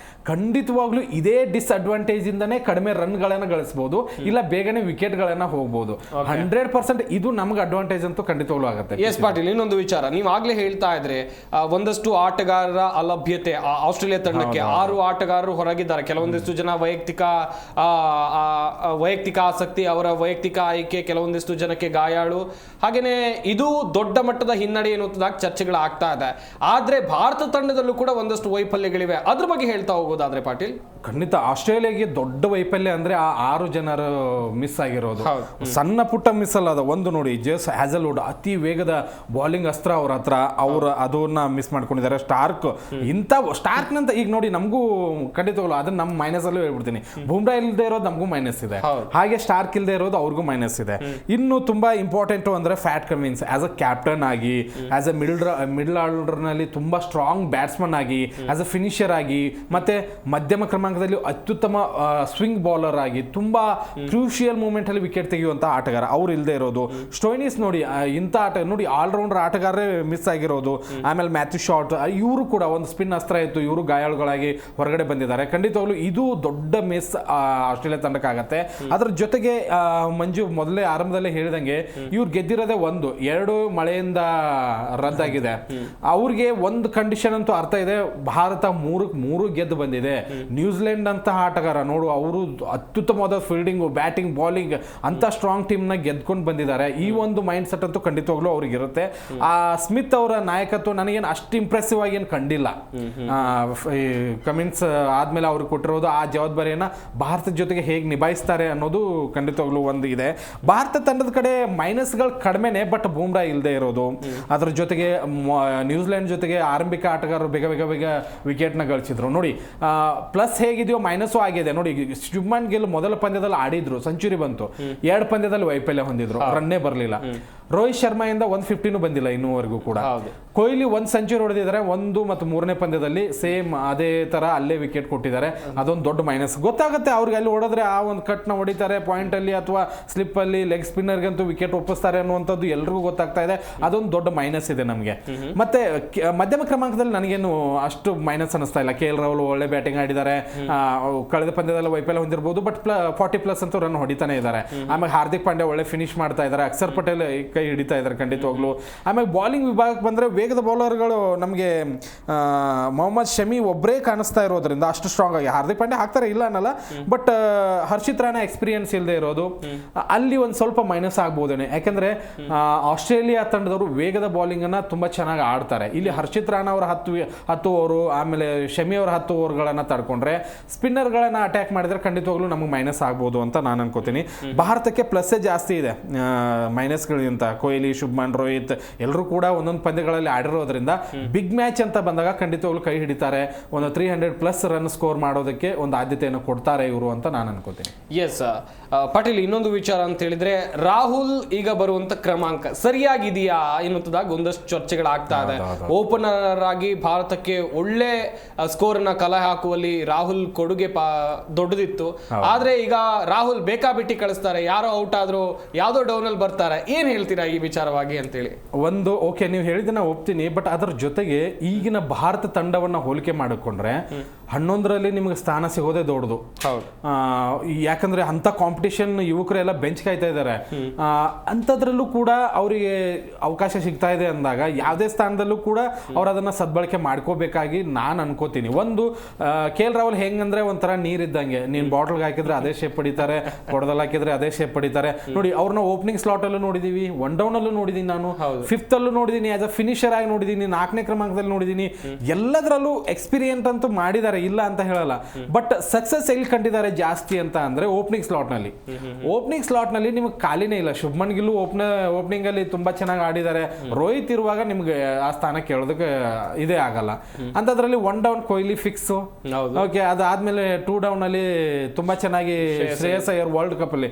ಖಂಡಿತವಾಗ್ಲೂ ಇದೇ ಡಿಸ್ಅಡ್ವಾಂಟೇಜ್ ಇಂದಾನೆ ಕಡಿಮೆ ರನ್ಗಳನ್ನು ಗಳಿಸಬಹುದು, ಇಲ್ಲ ಬೇಗನೆ ವಿಕೆಟ್ಗಳನ್ನ ಹೋಗ್ಬೋದು. 100% ಇದು ನಮ್ಗೆ ಅಡ್ವಾಂಟೇಜ್ ಅಂತೂ ಖಂಡಿತವಾಗ್ಲೂ ಆಗುತ್ತೆ. ಎಸ್ ಪಾಟೀಲ್, ಇನ್ನೊಂದು ವಿಚಾರ ನೀವು ಆಗ್ಲೇ ಹೇಳ್ತಾ ಇದ್ರೆ ಒಂದಷ್ಟು ಆಟಗಾರರ ಅಲಭ್ಯತೆ ಆಸ್ಟ್ರೇಲಿಯಾ ತಂಡಕ್ಕೆ. 6 ಆಟಗಾರರು ಹೊರಗಿದ್ದಾರೆ. ಕೆಲವೊಂದಿಷ್ಟು ಜನ ವೈಯಕ್ತಿಕ ಆಸಕ್ತಿ, ಅವರ ವೈಯಕ್ತಿಕ ಆಯ್ಕೆ, ಕೆಲವೊಂದಿಷ್ಟು ಜನಕ್ಕೆ ಗಾಯಾಳು. ಹಾಗೇನೆ ಇದು ದೊಡ್ಡ ಮಟ್ಟದ ಹಿನ್ನಡೆ ಎನ್ನುವುದಾಗಿ ಚರ್ಚೆಗಳಾಗ್ತಾ ಇದೆ. ಆದ್ರೆ ಭಾರತ ತಂಡದಲ್ಲೂ ಕೂಡ ಒಂದಷ್ಟು ವೈಫಲ್ಯಗಳಿವೆ. ಅದ್ರ ಬಗ್ಗೆ ಹೇಳ್ತಾ ಹೋಗೋದಾದ್ರೆ ಪಾಟೀಲ್, ಖಂಡಿತ ಆಸ್ಟ್ರೇಲಿಯಾಗೆ ದೊಡ್ಡ ವೈಫಲ್ಯ ಅಂದ್ರೆ ಆ 6 ಜನರು ಮಿಸ್ ಆಗಿರೋದು. ಸಣ್ಣ ಪುಟ್ಟ ಮಿಸ್ ಅಲ್ಲ ಅದು. ಒಂದು ನೋಡಿ, ಜೇಸ್ ಹ್ಯಾಸಲ್ವುಡ್ ಅತಿ ವೇಗದ ಬೌಲಿಂಗ್ ಅಸ್ತ್ರ ಅವ್ರ ಹತ್ರ, ಅದನ್ನ ಮಿಸ್ ಮಾಡ್ಕೊಂಡಿದ್ದಾರೆ. ಸ್ಟಾರ್ಕ್ ನಂತ ಈಗ ನೋಡಿ ನಮಗೂ ಖಂಡಿತವಾಗ್ಲು ಅದನ್ನ ನಮ್ಮ ಮೈನಸ್ ಅಲ್ಲೂ ಹೇಳ್ಬಿಡ್ತೀನಿ. ಬೂಮ್ರಾ ಇಲ್ಲದೆ ಇರೋದು ನಮಗೂ ಮೈನಸ್ ಇದೆ, ಹಾಗೆ ಸ್ಟಾರ್ಕ್ ಇಲ್ಲದೆ ಇರೋದು ಅವ್ರಿಗೂ ಮೈನಸ್ ಇದೆ. ಇನ್ನು ತುಂಬಾ ಇಂಪಾರ್ಟೆಂಟ್ ಅಂದ್ರೆ fat Cummins as a captain ಆಗಿ, ಆಸ್ ಅ ಮಿಡಲ್ ಆರ್ಡರ್ ನಲ್ಲಿ ತುಂಬಾ ಸ್ಟ್ರಾಂಗ್ ಬ್ಯಾಟ್ಸ್ಮನ್ ಆಗಿ, ಆಸ್ ಅ ಫಿನಿಷರ್ ಆಗಿ, ಮತ್ತೆ ಮಧ್ಯಮ ಕ್ರಮಾಂಕದಲ್ಲಿ ಅತ್ಯುತ್ತಮ ಸ್ವಿಂಗ್ ಬೌಲರ್ ಆಗಿ, ತುಂಬಾ ಕ್ರೂಷಿಯಲ್ ಮೂಮೆಂಟ್ ಅಲ್ಲಿ ವಿಕೆಟ್ ತೆಗೆಯುವಂತ ಆಟಗಾರ ಅವ್ರು ಇಲ್ಲದೆ ಇರೋದು. ಸ್ಟೋಯ್ನಿಸ್ ನೋಡಿ ಇಂಥ ಆಟ ನೋಡಿ, ಆಲ್ರೌಂಡರ್ ಆಟಗಾರರೇ ಮಿಸ್ ಆಗಿರೋದು. ಆಮೇಲೆ ಮ್ಯಾಥ್ಯೂ ಶಾರ್ಟ್ ಇವರು ಕೂಡ ಒಂದು ಸ್ಪಿನ್ ಅಸ್ತ್ರ ಇತ್ತು, ಇವರು ಗಾಯಾಳುಗಳಾಗಿ ಹೊರಗಡೆ ಬಂದಿದ್ದಾರೆ. ಖಂಡಿತವಾಗ್ಲೂ ಇದು ದೊಡ್ಡ ಮಿಸ್ ಆಸ್ಟ್ರೇಲಿಯಾ ತಂಡಕ್ಕಾಗತ್ತೆ. ಅದ್ರ ಜೊತೆಗೆ ಮಂಜು ಮೊದಲೇ ಆರಂಭದಲ್ಲೇ ಹೇಳಿದಂಗೆ ಇವ್ರು ಗೆದ್ದಿರೋದೇ 1-2 ಮಳೆಯಿಂದ ರದ್ದಾಗಿದೆ. ಅವ್ರಿಗೆ ಒಂದು ಕಂಡೀಷನ್ ಅಂತೂ ಅರ್ಥ ಇದೆ, ಭಾರತ 3 ಗೆದ್ದು ಬಂದಿದೆ. ನ್ಯೂಜಿಲೆಂಡ್ ಅಂತಹ ಆಟಗಾರ ನೋಡು, ಅವರು ಅತ್ಯುತ್ತಮವಾದ ಫೀಲ್ಡಿಂಗ್, ಬ್ಯಾಟಿಂಗ್, ಬೌಲಿಂಗ್ ಅಂತ ಸ್ಟ್ರಾಂಗ್ ಟೀಮ್ ನ ಗೆದ್ಕೊಂಡು ಬಂದಿದ್ದಾರೆ. ಈ ಒಂದು ಮೈಂಡ್ ಸೆಟ್ ಅಂತೂ ಖಂಡಿತವಾಗ್ಲೂ ಅವ್ರಿಗೆ ಇರುತ್ತೆ. ಆ ಸ್ಮಿತ್ ಅವರ ನಾಯಕತ್ವ ನನಗೇನು ಅಷ್ಟು ಇಂಪ್ರೆಸಿವ್ ಆಗಿ ಏನು ಕಂಡಿಲ್ಲ. ಕಮಿನ್ಸ್ ಆದ್ಮೇಲೆ ಅವ್ರಿಗೆ ಕೊಟ್ಟಿರೋದು ಆ ಜವಾಬ್ದಾರಿಯನ್ನ ಭಾರತದ ಜೊತೆಗೆ ಹೇಗೆ ನಿಭಾಯಿಸ್ತಾರೆ ಅನ್ನೋದು ಖಂಡಿತವಾಗ್ಲೂ ಒಂದು ಇದೆ. ಭಾರತ ತಂಡದ ಕಡೆ ಮೈನಸ್ಗಳು ಕಡಿಮೆನೆ, ಬಟ್ ಬೂಮ್ರಾ ಇಲ್ಲದೆ ಇರೋದು. ಅದ್ರ ಜೊತೆಗೆ ನ್ಯೂಜಿಲೆಂಡ್ ಜೊತೆಗೆ ಆರಂಭಿಕ ಆಟಗಾರರು ಬೇಗ ವಿಕೆಟ್ನ ಗಳಿಸಿದ್ರು. ನೋಡಿ ಪ್ಲಸ್ ಹೇಗಿದೆಯೋ ಮೈನಸ್ಸು ಆಗಿದೆ. ನೋಡಿ ಶುಭ್ಮನ್ ಗಿಲ್ ಮೊದಲ ಪಂದ್ಯದಲ್ಲಿ ಆಡಿದ್ರು, ಸೆಂಚುರಿ ಬಂತು. 2 ಪಂದ್ಯದಲ್ಲಿ ವೈಫಲ್ಯ ಹೊಂದಿದ್ರು, ರನ್ನೇ ಬರಲಿಲ್ಲ. ರೋಹಿತ್ ಶರ್ಮಾ ಇಂದ 150 ಬಂದಿಲ್ಲ ಇನ್ನೂವರೆಗೂ ಕೂಡ. ಕೊಹ್ಲಿ 1 ಸೆಂಚುರಿ ಹೊಡೆದಿದ್ದಾರೆ, 1 ಮತ್ತು 3ನೇ ಪಂದ್ಯದಲ್ಲಿ ಸೇಮ್ ಅದೇ ತರ ಅಲ್ಲೇ ವಿಕೆಟ್ ಕೊಟ್ಟಿದ್ದಾರೆ. ಅದೊಂದು ದೊಡ್ಡ ಮೈನಸ್. ಗೊತ್ತಾಗುತ್ತೆ ಅವ್ರಿಗೆ ಅಲ್ಲಿ ಹೊಡೆದ್ರೆ ಆ ಒಂದು ಕಟ್ನ ಹೊಡಿತಾರೆ ಪಾಯಿಂಟ್ ಅಲ್ಲಿ, ಅಥವಾ ಸ್ಲಿಪ್ ಅಲ್ಲಿ ಲೆಗ್ ಸ್ಪಿನ್ನರ್ಗಂತೂ ವಿಕೆಟ್ ಒಪ್ಪಿಸ್ತಾರೆ ಅನ್ನುವಂಥದ್ದು ಎಲ್ರಿಗೂ ಗೊತ್ತಾಗ್ತಾ ಇದೆ. ಅದೊಂದು ದೊಡ್ಡ ಮೈನಸ್ ಇದೆ ನಮಗೆ. ಮತ್ತೆ ಮಧ್ಯಮ ಕ್ರಮಾಂಕದಲ್ಲಿ ನನಗೇನು ಅಷ್ಟು ಮೈನಸ್ ಅನಿಸ್ತಾ ಇಲ್ಲ. KL ರಾಹುಲ್ ಒಳ್ಳೆ ಬ್ಯಾಟಿಂಗ್ ಆಡಿದ್ದಾರೆ, ಕಳೆದ ಪಂದ್ಯದಲ್ಲಿ ವೈಫಲ್ಯ ಹೊಂದಿರಬಹುದು, ಬಟ್ 40+ ಅಂತೂ ರನ್ ಹೊಡಿತಾನೆ ಇದ್ದಾರೆ. ಆಮೇಲೆ ಹಾರ್ದಿಕ್ ಪಾಂಡ್ಯ ಒಳ್ಳೆ ಫಿನಿಶ್ ಮಾಡ್ತಾ ಇದ್ದಾರೆ. ಅಕ್ಷರ್ ಪಟೇಲ್ ಕೈ ಹಿಡಿತಾ ಇದ್ದಾರೆ ಖಂಡಿತವಾಗ್ಲು. ಆಮೇಲೆ ಬಾಲಿಂಗ್ ವಿಭಾಗಕ್ಕೆ ಬಂದರೆ ವೇಗದ ಬೌಲರ್ಗಳು ನಮಗೆ ಮೊಹಮ್ಮದ್ ಶಮಿ ಒಬ್ಬರೇ ಕಾಣಿಸ್ತಾ ಇರೋದ್ರಿಂದ ಅಷ್ಟು ಸ್ಟ್ರಾಂಗ್ ಆಗಿ, ಹಾರ್ದಿಕ್ ಪಾಂಡ್ಯ ಹಾಕ್ತಾರೆ ಇಲ್ಲ ಅನ್ನಲ್ಲ, ಬಟ್ ಹರ್ಷಿತ್ ರಾಣಾ ಎಕ್ಸ್ಪೀರಿಯನ್ಸ್ ಇಲ್ಲದೆ ಇರೋದು ಅಲ್ಲಿ ಒಂದು ಸ್ವಲ್ಪ ಮೈನಸ್ ಆಗ್ಬೋದೇನೆ. ಯಾಕಂದ್ರೆ ಆಸ್ಟ್ರೇಲಿಯಾ ತಂಡದವರು ವೇಗದ ಬೌಲಿಂಗ್ ಅನ್ನ ತುಂಬಾ ಚೆನ್ನಾಗಿ ಆಡ್ತಾರೆ. ಇಲ್ಲಿ ಹರ್ಷಿತ್ ರಾಣಾ ಅವರ 10 ಓವರು ಆಮೇಲೆ ಶಮಿ ಅವರ 10 ಓವರ್ಗಳನ್ನ ತಡ್ಕೊಂಡ್ರೆ ಸ್ಪಿನ್ನರ್ಗಳನ್ನ ಅಟ್ಯಾಕ್ ಮಾಡಿದ್ರೆ ಖಂಡಿತವಾಗ್ಲೂ ನಮಗೆ ಮೈನಸ್ ಆಗ್ಬೋದು ಅಂತ ನಾನು ಅನ್ಕೋತೀನಿ. ಭಾರತಕ್ಕೆ ಪ್ಲಸ್ಸೇ ಜಾಸ್ತಿ ಇದೆ ಮೈನಸ್ಗಳಿಗಿಂತ. ಕೊಹ್ಲಿ, ಶುಭ್ಮನ್, ರೋಹಿತ್ ಎಲ್ಲರೂ ಕೂಡ ಒಂದೊಂದು ಪಂದ್ಯಗಳಲ್ಲಿ ಆಡಿರೋದ್ರಿಂದ ಬಿಗ್ ಮ್ಯಾಚ್ ಅಂತ ಬಂದಾಗ ಖಂಡಿತವಾಗ್ಲೂ ಕೈ ಹಿಡಿತಾರೆ. ಒಂದು 300+ ರನ್ ಸ್ಕೋರ್ ಮಾಡೋದಕ್ಕೆ ಒಂದು ಆದ್ಯತೆಯನ್ನು ಕೊಡ್ತಾರೆ ಇವರು ಅಂತ ನಾನು ಅನ್ಕೋತೀನಿ. ಎಸ್ ಪಾಟೀಲ್, ಇನ್ನೊಂದು ವಿಚಾರ ಅಂತ ಹೇಳಿದ್ರೆ ರಾಹುಲ್ ಈಗ ಬರುವಂತ ಕ್ರಮಾಂಕ ಸರಿಯಾಗಿದೆಯಾ ಎನ್ನುವುದಾಗಿ ಒಂದಷ್ಟು ಚರ್ಚೆಗಳಾಗ್ತಾ ಇದೆ. ಓಪನರ್ ಆಗಿ ಭಾರತಕ್ಕೆ ಒಳ್ಳೆ ಸ್ಕೋರ್ ಅನ್ನ ಕಲೆ ಹಾಕುವಲ್ಲಿ ರಾಹುಲ್ ಕೊಡುಗೆ ದೊಡ್ಡದಿತ್ತು. ಆದ್ರೆ ಈಗ ರಾಹುಲ್ ಬೇಕಾಬಿಟ್ಟಿ ಕಳಿಸ್ತಾರೆ, ಯಾರೋ ಔಟ್ ಆದ್ರೂ ಯಾವ್ದೋ ಡೌನ್ ಅಲ್ಲಿ ಬರ್ತಾರೆ. ಏನ್ ಹೇಳ್ತೀರಾ ಈ ವಿಚಾರವಾಗಿ ಅಂತೇಳಿ? ಒಂದು ಓಕೆ, ನೀವು ಹೇಳಿದ್ದನ್ನ ಒಪ್ತೀನಿ, ಬಟ್ ಅದರ ಜೊತೆಗೆ ಈಗಿನ ಭಾರತ ತಂಡವನ್ನ ಹೋಲಿಕೆ ಮಾಡಿಕೊಂಡ್ರೆ 11ರಲ್ಲಿ ನಿಮಗೆ ಸ್ಥಾನ ಸಿಗೋದೇ ದೊಡ್ಡದು. ಯಾಕಂದ್ರೆ ಅಂತ ಕಾಂಪಿಟೇಷನ್ ಯುವಕರೆಲ್ಲ ಬೆಂಚ್ ಕಾಯ್ತಾ ಇದ್ದಾರೆ. ಅಂಥದ್ರಲ್ಲೂ ಕೂಡ ಅವರಿಗೆ ಅವಕಾಶ ಸಿಗ್ತಾ ಇದೆ ಅಂದಾಗ ಯಾವುದೇ ಸ್ಥಾನದಲ್ಲೂ ಕೂಡ ಅವ್ರು ಅದನ್ನ ಸದ್ಬಳಕೆ ಮಾಡ್ಕೋಬೇಕಾಗಿ ನಾನು ಅನ್ಕೋತೀನಿ. ಒಂದು KL ರಾಹುಲ್ ಹೆಂಗಂದ್ರೆ ಒಂಥರ ನೀರಿದ್ದಂಗೆ, ನೀನ್ ಬಾಟಲ್ಗೆ ಹಾಕಿದ್ರೆ ಅದೇ ಶೇಪ್ ಪಡಿತಾರೆ, ಕೊಡದಲ್ಲಿ ಹಾಕಿದ್ರೆ ಅದೇ ಶೇಪ್ ಪಡಿತಾರೆ. ನೋಡಿ ಅವ್ರನ್ನ ಓಪನಿಂಗ್ ಸ್ಲಾಟ್ ಅಲ್ಲೂ ನೋಡಿದೀವಿ, 1 ಡೌನ್ ಅಲ್ಲೂ ನೋಡಿದೀನಿ, ನಾನು 5th ಅಲ್ಲೂ ನೋಡಿದೀನಿ, ಆಸ್ ಅ ಫಿನಿಷರ್ ಆಗಿ ನೋಡಿದೀನಿ, 4ನೇ ಕ್ರಮಾಂಕದಲ್ಲಿ ನೋಡಿದೀನಿ. ಎಲ್ಲದರಲ್ಲೂ ಎಕ್ಸ್ಪೀರಿಯೆಂಟ್ ಅಂತೂ ಮಾಡಿದ್ದಾರೆ, ಇಲ್ಲ ಅಂತ ಹೇಳಲ್ಲ. ಬಟ್ ಸಕ್ಸಸ್ ಎಲ್ಲಿ ಕಂಡಿದ್ದಾರೆ ಜಾಸ್ತಿ ಅಂತ ಅಂದ್ರೆ ಓಪನಿಂಗ್ ಸ್ಲಾಟ್ ನಲ್ಲಿ. ಓಪನಿಂಗ್ ಸ್ಲಾಟ್ ನಲ್ಲಿ ನಿಮ್ಗೆ ಖಾಲಿನೇ ಇಲ್ಲ. ಶುಭ್ಮನ್ ಗಿಲ್ ಓಪನಿಂಗ್ ಅಲ್ಲಿ ತುಂಬಾ ಚೆನ್ನಾಗಿ ಆಡಿದ್ದಾರೆ. ರೋಹಿತ್ ಇರುವಾಗ ನಿಮ್ಗೆ ಆ ಸ್ಥಾನ ಕೇಳೋದಕ್ಕೆ ಇದೇ ಆಗಲ್ಲ. ಅಂತದ್ರಲ್ಲಿ 1 ಡೌನ್ ಕೊಹ್ಲಿ ಫಿಕ್ಸ್. ಓಕೆ, ಅದಾದ್ಮೇಲೆ 2 ಡೌನ್ ಅಲ್ಲಿ ತುಂಬಾ ಚೆನ್ನಾಗಿ ಶ್ರೇಯಸ್ ಅಯ್ಯರ್ ವರ್ಲ್ಡ್ ಕಪ್ ಅಲ್ಲಿ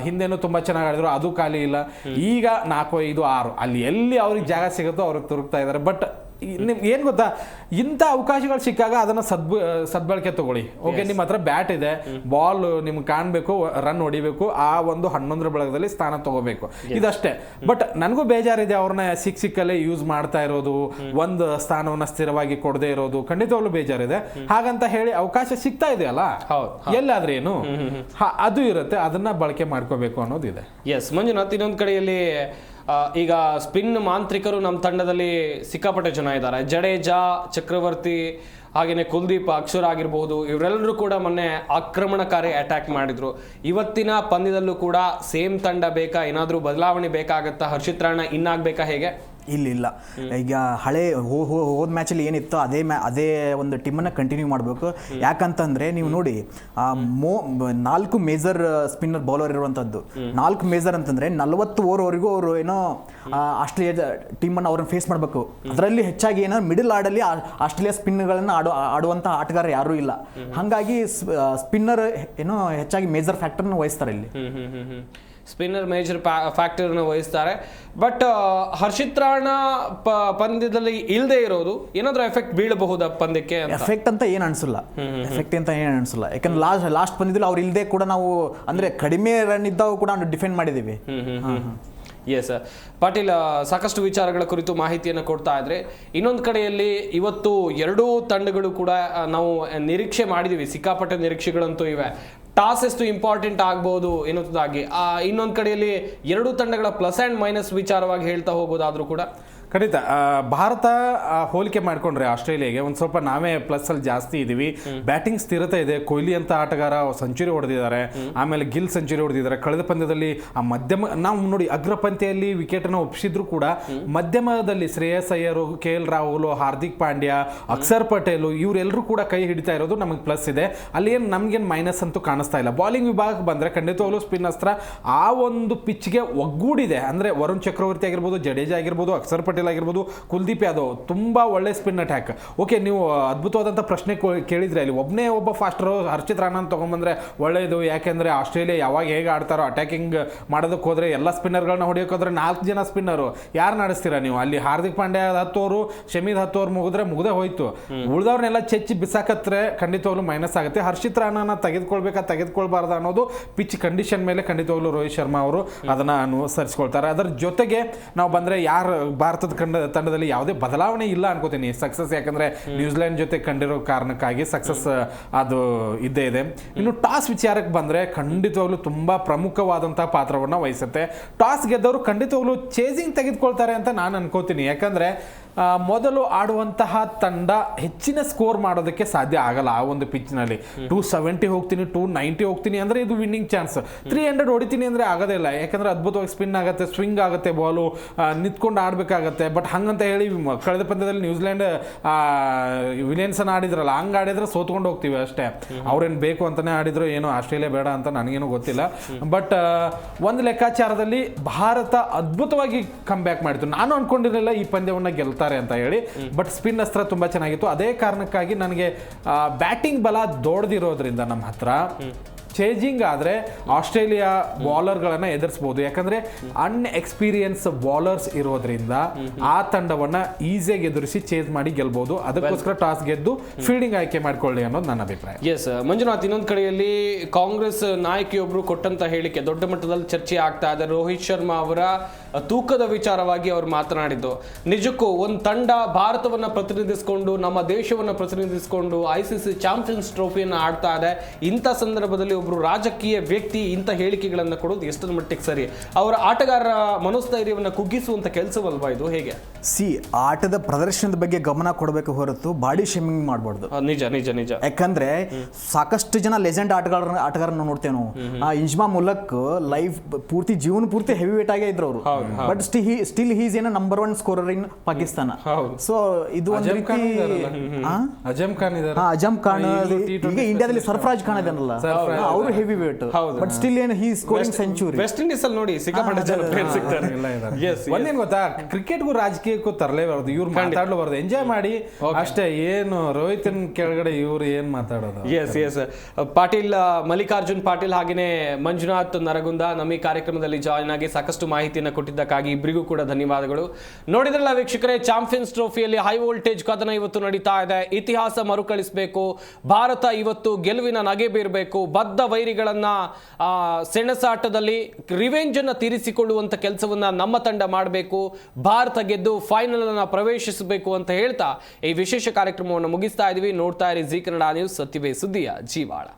ಹಿಂದೆನೂ ತುಂಬಾ ಚೆನ್ನಾಗಿ ಆಡಿದ್ರು, ಅದು ಖಾಲಿ ಇಲ್ಲ. ಈಗ 4, 5, 6 ಅಲ್ಲಿ ಎಲ್ಲಿ ಅವ್ರಿಗೆ ಜಾಗ ಸಿಗುತ್ತೋ ಅವ್ರಿಗೆ ತುರುಕ್ತಾ ಇದ್ದಾರೆ. ಬಟ್ ನಿಮ್ಗೆ ಏನ್ ಗೊತ್ತಾ, ಇಂಥ ಅವಕಾಶಗಳು ಸಿಕ್ಕಾಗ ಅದನ್ನ ಸದ್ಬಳಕೆ ತಗೊಳ್ಳಿ. ಓಕೆ, ನಿಮ್ಮ ಹತ್ರ ಬ್ಯಾಟ್ ಇದೆ, ಬಾಲ್ ನಿಮ್ಗೆ ಕಾಣಬೇಕು, ರನ್ ಹೊಡಿಬೇಕು, ಆ ಒಂದು 11ರ ಬಳಗದಲ್ಲಿ ಸ್ಥಾನ ತಗೋಬೇಕು, ಇದಷ್ಟೇ. ಬಟ್ ನನಗೂ ಬೇಜಾರಿದೆ ಅವ್ರನ್ನ ಸಿಕ್ಕಲ್ಲೇ ಯೂಸ್ ಮಾಡ್ತಾ ಇರೋದು, ಒಂದು ಸ್ಥಾನವನ್ನ ಸ್ಥಿರವಾಗಿ ಕೊಡದೇ ಇರೋದು, ಖಂಡಿತವಾಗ್ಲೂ ಬೇಜಾರಿದೆ. ಹಾಗಂತ ಹೇಳಿ ಅವಕಾಶ ಸಿಗ್ತಾ ಇದೆಯಲ್ಲ, ಎಲ್ಲಾದ್ರೆ ಏನು ಅದು ಇರುತ್ತೆ, ಅದನ್ನ ಬಳಕೆ ಮಾಡ್ಕೋಬೇಕು ಅನ್ನೋದಿದೆ. ಎಸ್ ಮಂಜುನಾಥ್, ಇನ್ನೊಂದು ಕಡೆಯಲ್ಲಿ ಈಗ ಸ್ಪಿನ್ ಮಾಂತ್ರಿಕರು ನಮ್ಮ ತಂಡದಲ್ಲಿ ಸಿಕ್ಕಾಪಟ್ಟೆ ಜನ ಇದ್ದಾರೆ. ಜಡೇಜಾ, ಚಕ್ರವರ್ತಿ, ಹಾಗೇನೆ ಕುಲ್ದೀಪ್, ಅಕ್ಷರ್ ಆಗಿರಬಹುದು, ಇವರೆಲ್ಲರೂ ಕೂಡ ಮೊನ್ನೆ ಆಕ್ರಮಣಕಾರಿ ಅಟ್ಯಾಕ್ ಮಾಡಿದ್ರು. ಇವತ್ತಿನ ಪಂದ್ಯದಲ್ಲೂ ಕೂಡ ಸೇಮ್ ತಂಡ ಬೇಕಾ, ಏನಾದರೂ ಬದಲಾವಣೆ ಬೇಕಾಗತ್ತಾ? ಹರ್ಷಿತ್ ರಾಣಾ ಇನ್ನಾಗಬೇಕಾ, ಹೇಗೆ? ಇಲ್ಲ, ಈಗ ಹಳೆ ಹೋದ ಮ್ಯಾಚಲ್ಲಿ ಏನಿತ್ತು ಅದೇ ಒಂದು ಟೀಮನ್ನು ಕಂಟಿನ್ಯೂ ಮಾಡಬೇಕು. ಯಾಕಂತಂದರೆ ನೀವು ನೋಡಿ 4 ಮೇಜರ್ ಸ್ಪಿನ್ನರ್ ಬೌಲರ್ ಇರುವಂಥದ್ದು. 4 ಮೇಜರ್ ಅಂತಂದರೆ 40 ಓವರ್ವರೆಗೂ ಅವರು ಏನೋ ಆಸ್ಟ್ರೇಲಿಯಾ ಟೀಮನ್ನು ಅವ್ರನ್ನ ಫೇಸ್ ಮಾಡಬೇಕು. ಅದರಲ್ಲಿ ಹೆಚ್ಚಾಗಿ ಏನೋ ಮಿಡಲ್ ಆರ್ಡಲ್ಲಿ ಆಸ್ಟ್ರೇಲಿಯಾ ಸ್ಪಿನ್ಗಳನ್ನು ಆಡುವಂಥ ಆಟಗಾರ ಯಾರೂ ಇಲ್ಲ. ಹಾಗಾಗಿ ಸ್ಪಿನ್ನರ್ ಏನೋ ಹೆಚ್ಚಾಗಿ ಮೇಜರ್ ಫ್ಯಾಕ್ಟರ್ನ ವಹಿಸ್ತಾರೆ ಇಲ್ಲಿ. ಸ್ಪಿನ್ನರ್ ಮೇಜರ್ ಫ್ಯಾಕ್ಟರ್ನ ವಹಿಸ್ತಾರೆ. ಬಟ್ ಹರ್ಷಿತ್ ರಾಣಾ ಪಂದ್ಯದಲ್ಲಿ ಇಲ್ಲದೆ ಇರೋದು ಏನಾದರೂ ಎಫೆಕ್ಟ್ ಬೀಳಬಹುದಾ ಪಂದ್ಯಕ್ಕೆ? ಎಫೆಕ್ಟ್ ಅಂತ ಏನು ಅನಿಸಲ್ಲ, ಯಾಕಂದ್ರೆ ಲಾಸ್ಟ್ ಪಂದ್ಯದಲ್ಲಿ ಅವ್ರು ಇಲ್ಲದೆ ಕೂಡ ನಾವು ಅಂದ್ರೆ ಕಡಿಮೆ ರನ್ ಇದ್ದಾಗೂ ಕೂಡ ನಾವು ಡಿಫೆಂಡ್ ಮಾಡಿದ್ದೀವಿ. ಎಸ್ ಪಾಟೀಲ್, ಸಾಕಷ್ಟು ವಿಚಾರಗಳ ಕುರಿತು ಮಾಹಿತಿಯನ್ನು ಕೊಡ್ತಾ ಇದ್ರೆ, ಇನ್ನೊಂದು ಕಡೆಯಲ್ಲಿ ಇವತ್ತು ಎರಡೂ ತಂಡಗಳು ಕೂಡ ನಾವು ನಿರೀಕ್ಷೆ ಮಾಡಿದೀವಿ, ಸಿಕ್ಕಾಪಟ್ಟೆ ನಿರೀಕ್ಷೆಗಳಂತೂ ಇವೆ. ಟಾಸ್ ಎಷ್ಟು ಇಂಪಾರ್ಟೆಂಟ್ ಆಗ್ಬೋದು ಎನ್ನುವುದಾಗಿ. ಇನ್ನೊಂದು ಕಡೆಯಲ್ಲಿ ಎರಡೂ ತಂಡಗಳ ಪ್ಲಸ್ ಆ್ಯಂಡ್ ಮೈನಸ್ ವಿಚಾರವಾಗಿ ಹೇಳ್ತಾ ಹೋಗೋದಾದ್ರೂ ಕೂಡ ಖಂಡಿತ ಭಾರತ ಹೋಲಿಕೆ ಮಾಡಿಕೊಂಡ್ರೆ ಆಸ್ಟ್ರೇಲಿಯಾಗೆ ಒಂದು ಸ್ವಲ್ಪ ನಾವೇ ಪ್ಲಸ್ ಅಲ್ಲಿ ಜಾಸ್ತಿ ಇದೀವಿ. ಬ್ಯಾಟಿಂಗ್ ಸ್ಥಿರತೆ ಇದೆ. ಕೊಹ್ಲಿ ಅಂತ ಆಟಗಾರ ಸೆಂಚುರಿ ಹೊಡೆದಿದ್ದಾರೆ, ಆಮೇಲೆ ಗಿಲ್ ಸೆಂಚುರಿ ಹೊಡೆದಿದ್ದಾರೆ. ಕಳೆದ ಪಂದ್ಯದಲ್ಲಿ ಆ ಮಧ್ಯಮ ನಾವು ನೋಡಿ ಅಗ್ರ ಪಂದ್ಯದಲ್ಲಿ ವಿಕೆಟ್ ಅನ್ನು ಒಪ್ಪಿಸಿದ್ರು ಕೂಡ ಮಧ್ಯಮದಲ್ಲಿ ಶ್ರೇಯಸ್ ಅಯ್ಯರ್, KL ರಾಹುಲ್, ಹಾರ್ದಿಕ್ ಪಾಂಡ್ಯ, ಅಕ್ಷರ್ ಪಟೇಲ್ ಇವರೆಲ್ಲರೂ ಕೂಡ ಕೈ ಹಿಡಿತಾ ಇರೋದು ನಮಗೆ ಪ್ಲಸ್ ಇದೆ. ಅಲ್ಲಿ ಏನು ನಮ್ಗೇನು ಮೈನಸ್ ಅಂತೂ ಕಾಣಿಸ್ತಾ ಇಲ್ಲ. ಬಾಲಿಂಗ್ ವಿಭಾಗಕ್ಕೆ ಬಂದರೆ ಖಂಡಿತವಾಗ್ಲೂ ಸ್ಪಿನ್ ಅಸ್ತ್ರ ಆ ಒಂದು ಪಿಚ್ಗೆ ಒಗ್ಗೂಡಿದೆ. ಅಂದರೆ ವರುಣ್ ಚಕ್ರವರ್ತಿ ಆಗಿರ್ಬೋದು, ಜಡೇಜಾ ಆಗಿರ್ಬೋದು, ಅಕ್ಷರ್ ಪಟೇಲ್ ಆಗಿರ್ಬೋದು, ಕುಲ್ದೀಪ್ ಯಾದವ್ ತುಂಬಾ ಒಳ್ಳೆ ಸ್ಪಿನ್ ಅಟ್ಯಾಕ್. ಓಕೆ, ನೀವು ಅದ್ಭುತವಾದಂಥ ಪ್ರಶ್ನೆ ಕೇಳಿದ್ರೆ ಅಲ್ಲಿ ಒಬ್ಬ ಫಾಸ್ಟರು ಹರ್ಷಿತ್ ರಾಣಾ ತಗೊಂಡ್ಬಂದ್ರೆ ಒಳ್ಳೆಯದು. ಯಾಕೆಂದ್ರೆ ಆಸ್ಟ್ರೇಲಿಯಾ ಯಾವಾಗ ಹೇಗೆ ಆಡ್ತಾರೋ ಅಟ್ಯಾಕಿಂಗ್ ಮಾಡೋದಕ್ಕೆ ಹೋದ್ರೆ ಎಲ್ಲ ಸ್ಪಿನ್ನರ್ಗಳನ್ನ ಹೊಡಿಯೋಕೆ ಹೋದ್ರೆ 4 ಜನ ಸ್ಪಿನ್ನರು ಯಾರು ನಡೆಸ್ತೀರಾ ನೀವು? ಅಲ್ಲಿ ಹಾರ್ದಿಕ್ ಪಾಂಡ್ಯ 10 ಓವರು, ಶಮೀದ್ 10 ಓವರ್ ಮುಗಿದೇ ಹೋಯ್ತು. ಉಳಿದವ್ರನ್ನೆಲ್ಲ ಚೆಚ್ಚಿ ಬಿಸಾಕತ್ರೆ ಖಂಡಿತವಾಗ್ಲೂ ಮೈನಸ್ ಆಗುತ್ತೆ. ಹರ್ಷಿತ್ ರಾಣಾನ ತೆಗೆದುಕೊಳ್ಬಾರ್ದ ಅನ್ನೋದು ಪಿಚ್ ಕಂಡೀಷನ್ ಮೇಲೆ ಖಂಡಿತವಾಗ್ಲೂ ರೋಹಿತ್ ಶರ್ಮಾ ಅವರು ಅದನ್ನ ಅನುಸರಿಸ್ಕೊಳ್ತಾರೆ. ಅದರ ಜೊತೆಗೆ ನಾವು ಬಂದ್ರೆ ಯಾರು ಭಾರತ ಭಾರತದ ತಂಡದಲ್ಲಿ ಯಾವುದೇ ಬದಲಾವಣೆ ಇಲ್ಲ ಅನ್ಕೋತೀನಿ. ಸಕ್ಸಸ್ ಯಾಕಂದ್ರೆ ನ್ಯೂಜಿಲೆಂಡ್ ಜೊತೆ ಕಂಡಿರೋ ಕಾರಣಕ್ಕಾಗಿ ಸಕ್ಸಸ್ ಅದು ಇದ್ದೇ ಇದೆ. ಇನ್ನು ಟಾಸ್ ವಿಚಾರಕ್ಕೆ ಬಂದ್ರೆ ಖಂಡಿತವಾಗ್ಲೂ ತುಂಬಾ ಪ್ರಮುಖವಾದಂತಹ ಪಾತ್ರವನ್ನ ವಹಿಸುತ್ತೆ. ಟಾಸ್ ಗೆದ್ದವರು ಖಂಡಿತವಾಗ್ಲೂ ಚೇಸಿಂಗ್ ತೆಗೆದುಕೊಳ್ತಾರೆ ಅಂತ ನಾನು ಅನ್ಕೋತೀನಿ. ಯಾಕಂದ್ರೆ ಮೊದಲು ಆಡುವಂತಹ ತಂಡ ಹೆಚ್ಚಿನ ಸ್ಕೋರ್ ಮಾಡೋದಕ್ಕೆ ಸಾಧ್ಯ ಆಗಲ್ಲ ಆ ಒಂದು ಪಿಚ್ನಲ್ಲಿ. 270 ಹೋಗ್ತೀನಿ, 290 ಹೋಗ್ತೀನಿ ಅಂದ್ರೆ ಇದು ವಿನ್ನಿಂಗ್ ಚಾನ್ಸ್. 300 ಹೊಡಿತೀನಿ ಅಂದ್ರೆ ಆಗೋದೇ ಇಲ್ಲ, ಯಾಕಂದ್ರೆ ಅದ್ಭುತವಾಗಿ ಸ್ಪಿನ್ ಆಗುತ್ತೆ, ಸ್ವಿಂಗ್ ಆಗುತ್ತೆ, ಬಾಲು ನಿಂತ್ಕೊಂಡು ಆಡಬೇಕಾಗತ್ತೆ. ಬಟ್ ಹಂಗಂತ ಹೇಳಿ ಕಳೆದ ಪಂದ್ಯದಲ್ಲಿ ನ್ಯೂಜಿಲೆಂಡ್ ವಿಲಿಯನ್ಸನ್ ಆಡಿದ್ರಲ್ಲ, ಹಂಗೆ ಆಡಿದ್ರೆ ಸೋತ್ಕೊಂಡು ಹೋಗ್ತೀವಿ ಅಷ್ಟೇ. ಅವ್ರೇನು ಬೇಕು ಅಂತಾನೆ ಆಡಿದ್ರು, ಏನೋ ಆಸ್ಟ್ರೇಲಿಯಾ ಬೇಡ ಅಂತ ನನಗೇನು ಗೊತ್ತಿಲ್ಲ. ಬಟ್ ಒಂದು ಲೆಕ್ಕಾಚಾರದಲ್ಲಿ ಭಾರತ ಅದ್ಭುತವಾಗಿ ಕಮ್ ಬ್ಯಾಕ್ ಮಾಡಿತ್ತು. ನಾನು ಅನ್ಕೊಂಡಿರಲಿಲ್ಲ ಈ ಪಂದ್ಯವನ್ನು ಗೆಲ್ತಾರೆ ಅಂತ ಹೇಳಿ, ಬಟ್ ಸ್ಪಿನ್ ಅಸ್ತ್ರ ತುಂಬಾ ಚೆನ್ನಾಗಿತ್ತು. ಅದೇ ಕಾರಣಕ್ಕಾಗಿ ನನಗೆ ಬ್ಯಾಟಿಂಗ್ ಬಲ ದೊಡ್ಡದಿರೋದ್ರಿಂದ ನಮ್ಮ ಹತ್ರ ಚೇಂಜಿಂಗ್ ಆದರೆ ಆಸ್ಟ್ರೇಲಿಯಾ ಬಾಲರ್ಗಳನ್ನು ಎದುರಿಸಬಹುದು. ಯಾಕಂದ್ರೆ ಅನ್ಎಕ್ಸ್ಪೀರಿಯನ್ಸ್ ಬಾಲರ್ಸ್ ಇರೋದ್ರಿಂದ ಆ ತಂಡವನ್ನ ಈಸಿಯಾಗಿ ಎದುರಿಸಿ ಚೇಂಜ್ ಮಾಡಿ ಗೆಲ್ಬಹುದು. ಅದಕ್ಕೋಸ್ಕರ ಟಾಸ್ ಗೆದ್ದು ಫೀಲ್ಡಿಂಗ್ ಆಯ್ಕೆ ಮಾಡ್ಕೊಳ್ಳಿ ಅನ್ನೋದು ನನ್ನ ಅಭಿಪ್ರಾಯ. ಎಸ್ ಮಂಜುನಾಥ್, ಇನ್ನೊಂದು ಕಡೆಯಲ್ಲಿ ಕಾಂಗ್ರೆಸ್ ನಾಯಕಿಯೊಬ್ಬರು ಕೊಟ್ಟಂತ ಹೇಳಿಕೆ ದೊಡ್ಡ ಮಟ್ಟದಲ್ಲಿ ಚರ್ಚೆ ಆಗ್ತಾ ಇದೆ. ರೋಹಿತ್ ಶರ್ಮಾ ಅವರ ತೂಕದ ವಿಚಾರವಾಗಿ ಅವರು ಮಾತನಾಡಿದ್ದು, ನಿಜಕ್ಕೂ ಒಂದು ತಂಡ ಭಾರತವನ್ನ ಪ್ರತಿನಿಧಿಸಿಕೊಂಡು, ನಮ್ಮ ದೇಶವನ್ನ ಪ್ರತಿನಿಧಿಸಿಕೊಂಡು ICC ಚಾಂಪಿಯನ್ಸ್ ಟ್ರೋಫಿಯನ್ನು ಆಡ್ತಾ ಇದೆ. ಇಂಥ ಸಂದರ್ಭದಲ್ಲಿ ಒಬ್ರು ರಾಜಕೀಯ ವ್ಯಕ್ತಿ ಇಂಥ ಹೇಳಿಕೆಗಳನ್ನು ಕೊಡೋದು ಎಷ್ಟರ ಮಟ್ಟಿಗೆ ಸರಿ? ಅವರ ಆಟಗಾರರ ಮನೋಸ್ಥೈರ್ಯವನ್ನು ಕುಗ್ಗಿಸುವಂತ ಕೆಲಸವಲ್ವಾ ಇದು? ಹೇಗೆ ಆಟದ ಪ್ರದರ್ಶನದ ಬಗ್ಗೆ ಗಮನ ಕೊಡಬೇಕು ಹೊರತು ಬಾಡಿ ಶೇಮಿಂಗ್ ಮಾಡಬಾರ್ದು. ನಿಜ ನಿಜ ನಿಜ. ಯಾಕಂದ್ರೆ ಸಾಕಷ್ಟು ಜನ ಲೆಜೆಂಡ್ ಆಟಗಾರರನ್ನ ನೋಡ್ತೇವೆ ನಾವು. ಇಂಜ್ಮಾ ಮುಲಕ್ ಲೈಫ್ ಪೂರ್ತಿ ಜೀವನ ಪೂರ್ತಿ ಹೆವಿ ವೇಟ್ ಆಗೇ ಇದ್ರು ಅವರು. ಬಟ್ ಸ್ಟಿಲ್ ಹೀಸ್ ಏನ ನಂಬರ್ 1 ಸ್ಕೋರರ್ ಇನ್ ಪಾಕಿಸ್ತಾನ. ಸೊ ಇದು ಒಂದು ರೀತಿ ಅಜಮ್ ಖಾನ್ ಇದ್ದಾರೆ. ಅಜಮ್ ಖಾನ್ ಈಗ ಇಂಡಿಯಾದಲ್ಲಿ ಸರ್ಫರಾಜ್ ಖಾನ್ ಇದನ್ನಲ್ಲ, ಅವರು ಹೆವಿ ವೇಟ್. ಬಟ್ ಸ್ಟಿಲ್ ಏನು ಹಿ ಸ್ಕೋರಿಂಗ್ ಸೆಂಚುರಿ. ವೆಸ್ಟ್ ಇಂಡೀಸ್ ಅಲ್ಲಿ ನೋಡಿ ಸಿಕ್ಕಾಪಟ್ಟೆ ಜನ ಪ್ಲೇಯರ್ ಸಿಗ್ತಾರೆ. ಒಂದೇನ್ ಗೊತ್ತಾ, ಕ್ರಿಕೆಟ್ಗೂ ರಾಜಕೀಯಕ್ಕೂ ತರಲೇಬಾರ್ದು, ಇವ್ರು ಮಾತಾಡ್ಲಬಾರ್ದು, ಎಂಜಾಯ್ ಮಾಡಿ ಅಷ್ಟೇ. ಏನು ರೋಹಿತನ್ ಕೆಳಗಡೆ ಇವ್ರು ಏನ್ ಮಾತಾಡೋದು? ಎಸ್ ಎಸ್ ಪಾಟೀಲ್, ಮಲ್ಲಿಕಾರ್ಜುನ್ ಪಾಟೀಲ್ ಹಾಗೇನೆ ಮಂಜುನಾಥ್ ನರಗುಂದ ನಮ್ಮ ಈ ಕಾರ್ಯಕ್ರಮದಲ್ಲಿ ಜಾಯ್ನ್ ಆಗಿ ಸಾಕಷ್ಟು ಮಾಹಿತಿಯನ್ನು ಕೊಟ್ಟಿದ್ದಕ್ಕಾಗಿ ಇಬ್ಬರಿಗೂ ಕೂಡ ಧನ್ಯವಾದಗಳು. ನೋಡಿದ್ರಲ್ಲ ವೀಕ್ಷಕರೇ, ಚಾಂಪಿಯನ್ಸ್ ಟ್ರೋಫಿಯಲ್ಲಿ ಹೈ ವೋಲ್ಟೇಜ್ ಕದನ ಇವತ್ತು ನಡೀತಾ ಇದೆ. ಇತಿಹಾಸ ಮರುಕಳಿಸಬೇಕು, ಭಾರತ ಇವತ್ತು ಗೆಲುವಿನ ನಗೆ ಬೀರಬೇಕು, ಬದ್ಧ ವೈರಿಗಳನ್ನ ಸೆಣಸಾಟದಲ್ಲಿ ರಿವೆಂಜ್ ಅನ್ನ ತೀರಿಸಿಕೊಳ್ಳುವಂತ ಕೆಲಸವನ್ನ ನಮ್ಮ ತಂಡ ಮಾಡಬೇಕು, ಭಾರತ ಗೆದ್ದು ಫೈನಲ್ ಅನ್ನ ಪ್ರವೇಶಿಸಬೇಕು ಅಂತ ಹೇಳ್ತಾ ಈ ವಿಶೇಷ ಕಾರ್ಯಕ್ರಮವನ್ನು ಮುಗಿಸ್ತಾ ಇದೀವಿ. ನೋಡ್ತಾ ಇರಿ ಜಿ ಕನ್ನಡ ನ್ಯೂಸ್, ಸತ್ಯವೇ ಸುದ್ದಿಯ ಜೀವಾಳ.